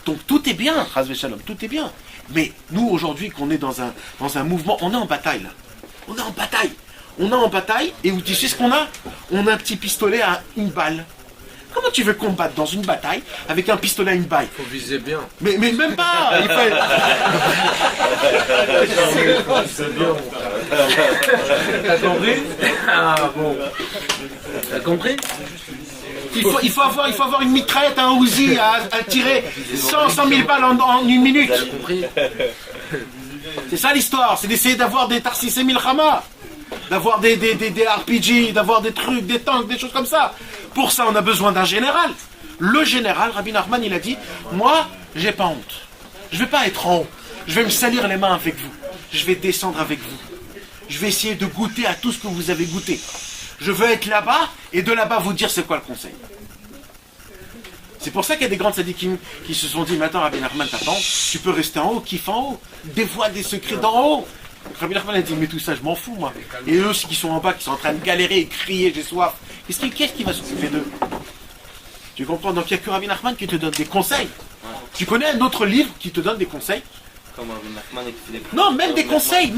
Donc tout est bien, Chaz v'Shalom, tout est bien. Mais nous aujourd'hui qu'on est dans un mouvement, on est en bataille là. On est en bataille et tu sais ce qu'on a? On a un petit pistolet à une balle. Comment tu veux combattre dans une bataille avec un pistolet à une balle? Faut viser bien. Mais même pas. Il faut... T'as compris? Ah bon. T'as compris? il faut avoir une mitraillette, un Uzi à tirer 100 000 balles en une minute. Vous avez compris? C'est ça l'histoire, c'est d'essayer d'avoir des Tarsis et Milchama, d'avoir des RPG, d'avoir des trucs, des tanks, des choses comme ça. Pour ça, on a besoin d'un général. Le général, Rabbi Nachman, il a dit, moi, j'ai pas honte. Je vais pas être en haut. Je vais me salir les mains avec vous. Je vais descendre avec vous. Je vais essayer de goûter à tout ce que vous avez goûté. Je veux être là-bas et de là-bas vous dire c'est quoi le conseil. C'est pour ça qu'il y a des grands tzadikim qui se sont dit, maintenant Rabbi Nachman t'attend, tu peux rester en haut, kiffe en haut, dévoile des secrets d'en haut. Rabbi Nachman a dit, mais tout ça je m'en fous moi. Et eux qui sont en bas, qui sont en train de galérer et crier, j'ai soif, qu'est-ce qui va s'occuper d'eux? Tu comprends? Donc il n'y a que Rabbi Nachman qui te donne des conseils. Tu connais un autre livre qui te donne des conseils? Comme Rabbi Nachman et qui fait des... Non, même des conseils.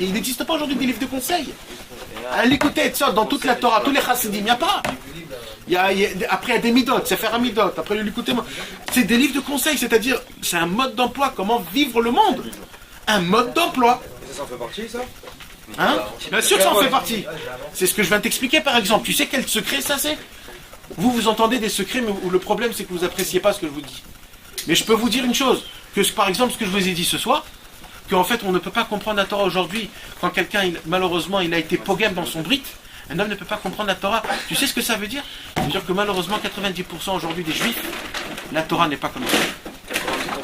Il n'existe pas aujourd'hui des livres de conseils. À l'écouter et ça, dans toute la Torah, tous les chassidim, il n'y a pas. Après, il y a des midot, c'est faire un midot. Après, l'écouter, c'est des livres de conseils, c'est-à-dire, c'est un mode d'emploi, comment vivre le monde. Un mode d'emploi. Et ça en fait partie, ça? Hein? Bien sûr que ça en fait partie. C'est ce que je viens de t'expliquer, par exemple. Tu sais quel secret ça c'est? Vous entendez des secrets, mais où le problème, c'est que vous n'appréciez pas ce que je vous dis. Mais je peux vous dire une chose, que par exemple, ce que je vous ai dit ce soir, qu'en fait, on ne peut pas comprendre la Torah aujourd'hui, quand quelqu'un, malheureusement, il a été pogam dans son brit, un homme ne peut pas comprendre la Torah. Tu sais ce que ça veut dire? Ça veut dire que malheureusement, 90% aujourd'hui des juifs, la Torah n'est pas comme ça.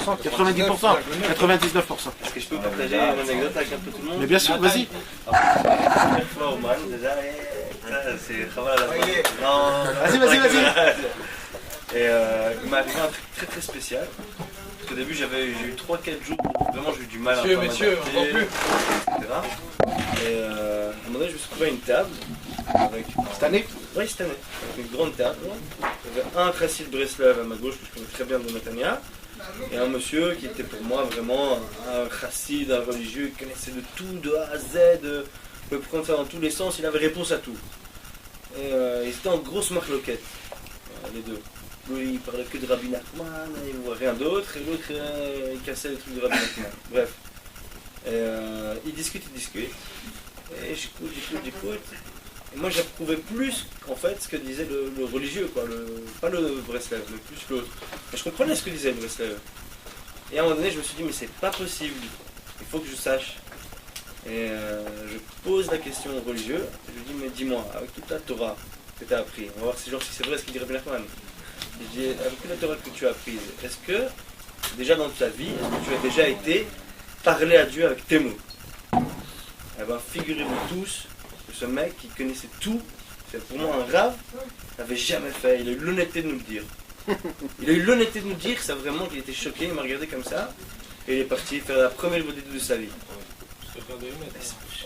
90%, 99%. Est-ce que je peux partager une anecdote avec un peu tout le monde? Mais bien sûr, vas-y. La première fois au Man, déjà, c'est Chaval à la fin. Vas-y. Et il m'est arrivé un truc très très spécial. Parce qu'au début j'ai eu 3-4 jours où vraiment j'ai eu du mal à Messieurs, encore plus. etc. Et à un moment donné je me suis trouvé à une table avec... Cette année? Oui, cette année. Avec une grande table. Il y avait un Chassid Breslev à ma gauche que je connais très bien de Netanya. Et un monsieur qui était pour moi vraiment un chassid, un religieux, qui connaissait de tout, de A à Z, pouvait prendre ça dans tous les sens, il avait réponse à tout. Et ils étaient en grosse marloquette, les deux. Lui il parlait que de Rabbi Nachman, il ne voit rien d'autre, et l'autre il cassait les trucs de Rabbi Nachman. Bref. Et ils discutent, et j'écoute. Et moi j'approuvais plus en fait ce que disait le religieux, quoi, pas le Breslev, mais plus l'autre. Et je comprenais ce que disait le Breslev. Et à un moment donné je me suis dit mais c'est pas possible, il faut que je sache. Et je pose la question au religieux, je lui dis mais dis-moi, avec toute la Torah que tu as appris, on va voir si c'est vrai ce qu'il dit Rabbi Nachman. Je dis avec toute la Torah que tu as apprise, est-ce que déjà dans ta vie, est-ce que tu as déjà été parler à Dieu avec tes mots? Eh bien figurez-vous tous que ce mec qui connaissait tout, c'est pour moi un rave, n'avait jamais fait, il a eu l'honnêteté de nous le dire. Il a eu l'honnêteté de nous dire, ça vraiment qu'il était choqué, il m'a regardé comme ça, et il est parti faire la première vedette de sa vie.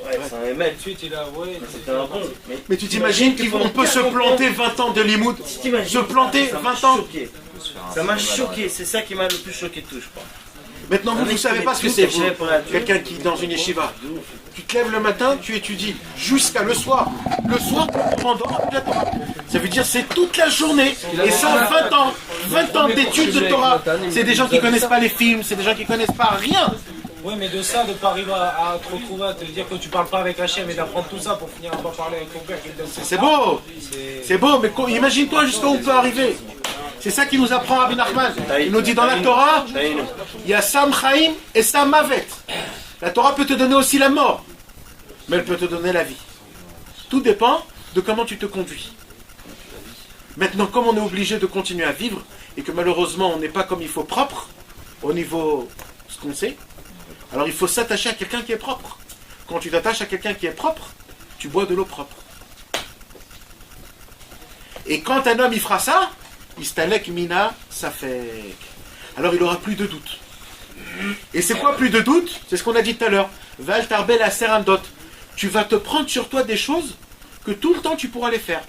Ouais, c'est un émet. C'était un bon. Mais tu t'imagines qu'on peut se planter 20 ans de limoud? Se planter 20 ans? Ça m'a choqué, c'est ça qui m'a le plus choqué de tout, je crois. Maintenant, vous ne savez pas ce que c'est, vous, quelqu'un qui est dans une yeshiva. Tu te lèves le matin, tu étudies jusqu'à le soir. Le soir, pendant la Torah. Ça veut dire c'est toute la journée. Et ça, 20 ans d'études de Torah. C'est des gens qui ne connaissent pas les films, c'est des gens qui ne connaissent pas rien. Oui, mais de ça, de ne pas arriver à te retrouver, à te dire que tu ne parles pas avec Hachem et d'apprendre tout ça pour finir à pas parler avec ton père. C'est beau, c'est beau, mais imagine-toi jusqu'où on peut arriver. C'est ça qui nous apprend Rabbi Nachman. Il nous dit dans la Torah, il y a Sam Chaim et Sam Mavet. La Torah peut te donner aussi la mort, mais elle peut te donner la vie. Tout dépend de comment tu te conduis. Maintenant, comme on est obligé de continuer à vivre, et que malheureusement on n'est pas comme il faut propre, au niveau ce qu'on sait, alors il faut s'attacher à quelqu'un qui est propre. Quand tu t'attaches à quelqu'un qui est propre, tu bois de l'eau propre. Et quand un homme il fera ça, Istalek mina safek. Alors il aura plus de doute. Et c'est quoi plus de doute? C'est ce qu'on a dit tout à l'heure. Val tarbel à serandot. Tu vas te prendre sur toi des choses que tout le temps tu pourras les faire.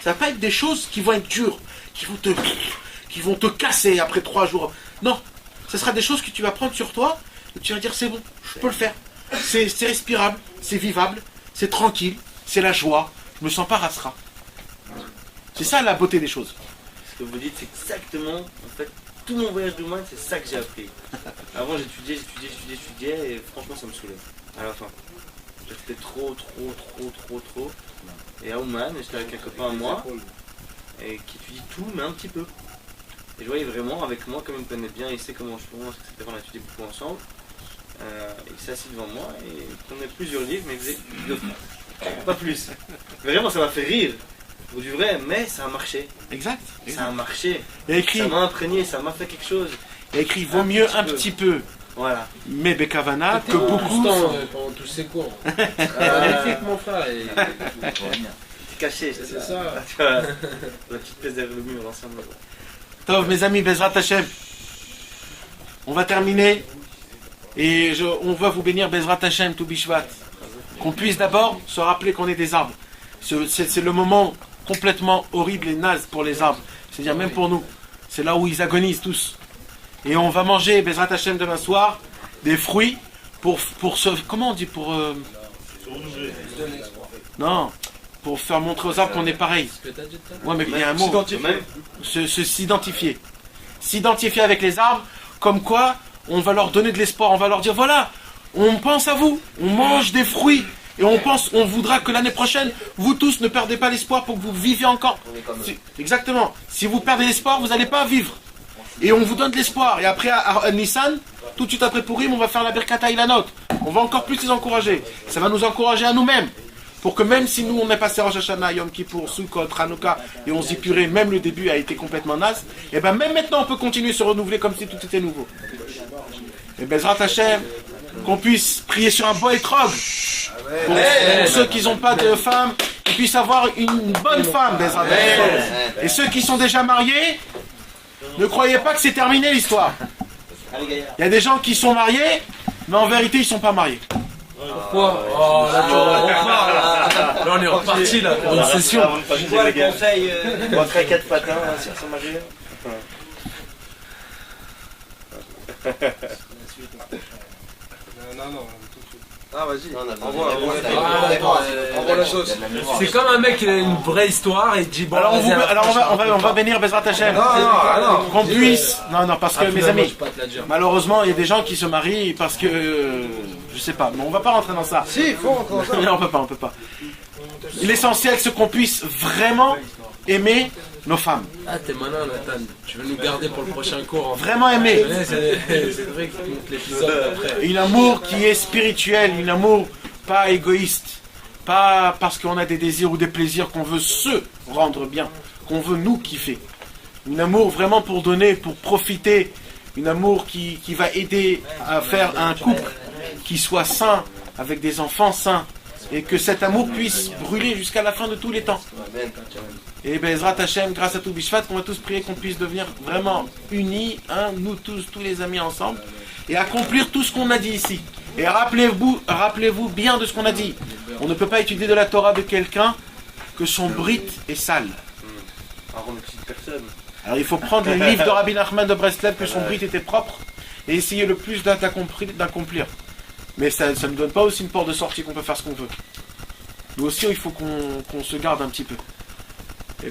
Ça va pas être des choses qui vont être dures, qui vont te casser après 3 jours. Non, ce sera des choses que tu vas prendre sur toi et tu vas dire c'est bon, je peux le faire. C'est respirable, c'est vivable, c'est tranquille, c'est la joie. Je me sens pas rasera. C'est ça la beauté des choses. Ce que vous dites, c'est exactement, en fait, tout mon voyage d'Ouman, c'est ça que j'ai appris. Avant, j'étudiais, et franchement, ça me saoulait. À la fin. J'étais trop. Et à Ouman, j'étais avec un copain à moi. et qui étudie tout, mais un petit peu. Et je voyais vraiment avec moi, comme il me connaît bien, il sait comment je pense, etc. On a étudié beaucoup ensemble. Il s'est assis devant moi et il prenait plusieurs livres, mais il faisait 2 phrases. Pas plus. Vraiment, ça m'a fait rire. Ou du vrai, mais ça a marché. Exact. Ça a marché. Il y a écrit, ça m'a imprégné, ça m'a fait quelque chose. il y a écrit vaut mieux un petit peu. Voilà. Mais Bekavana que Tout beaucoup. ce temps, pendant tous ces cours. Magnifique, mon frère. Et... T'es caché, c'est ça. Tu vois, la petite pièce derrière le mur, l'ensemble. Tov, mes amis, Bezrat Hashem. On va terminer. Et on va vous bénir Bezrat Hashem, tout Bishvat. Qu'on puisse d'abord se rappeler qu'on est des arbres. C'est le moment complètement horrible et naze pour les arbres. C'est-à-dire même pour nous. C'est là où ils agonisent tous. Et on va manger Bezrat Hashem demain soir des fruits pour se... Comment on dit pour... Non, pour faire montrer aux arbres qu'on est pareil. Ouais, mais il y a un mot. S'identifier. S'identifier avec les arbres, comme quoi on va leur donner de l'espoir. On va leur dire, voilà, on pense à vous, on mange des fruits. Et on voudra que l'année prochaine, vous tous ne perdez pas l'espoir pour que vous viviez encore. Exactement. Si vous perdez l'espoir, vous n'allez pas vivre. Et on vous donne de l'espoir. Et après, à Nissan, tout de suite après Purim, on va faire la Birkat Ilanot. On va encore plus les encourager. Ça va nous encourager à nous-mêmes. Pour que même si nous, on est passé Rosh Hashanah, Yom Kippour, Sukkot, Hanouka, et on se dit purée, même le début a été complètement naze, et bien même maintenant, on peut continuer à se renouveler comme si tout était nouveau. Et Bezrat Hashem, qu'on puisse prier sur un beau étrog. Pour ceux qui n'ont pas de femme, qu'ils puissent avoir une bonne femme, Bezrat Hashem. Et ceux qui sont déjà mariés, ne croyez pas que c'est terminé l'histoire. Il y a des gens qui sont mariés, mais en vérité, ils ne sont pas mariés. Pourquoi? Oh, là, on est reparti là pour une session. C'est quoi le conseil On va faire 4 patins si ils sont mariés. Non. Ah, vas-y. Envoie la sauce. C'est comme un mec qui a une vraie histoire et dit bon. Alors on va bénir Bezrat Hashem. Qu'on puisse. Non, parce que mes amis, malheureusement, il y a des gens qui se marient parce que je sais pas, mais on va pas rentrer dans ça. Si, il faut rentrer dans ça. Non, on peut pas. L'essentiel, c'est qu'on puisse vraiment aimer nos femmes. Ah, t'es malin, Nathan. Tu veux nous garder pour le prochain cours. Vraiment aimer. C'est vrai que l'épisode d'après. Un amour qui est spirituel, un amour pas égoïste. Pas parce qu'on a des désirs ou des plaisirs qu'on veut se rendre bien, qu'on veut nous kiffer. Un amour vraiment pour donner, pour profiter. Un amour qui va aider à faire un couple qui soit sain, avec des enfants sains. Et que cet amour puisse brûler jusqu'à la fin de tous les temps. Et Bezrat Hashem, grâce à tout Bishvat, qu'on va tous prier qu'on puisse devenir vraiment unis, nous tous les amis ensemble, et accomplir tout ce qu'on a dit ici. Et rappelez-vous bien de ce qu'on a dit. On ne peut pas étudier de la Torah de quelqu'un que son brit est sale. Alors il faut prendre le livre de Rabbi Nachman de Breslev, que son brit était propre, et essayer le plus d'accomplir. Mais ça ne donne pas aussi une porte de sortie qu'on peut faire ce qu'on veut. Nous aussi, il faut qu'on se garde un petit peu. Et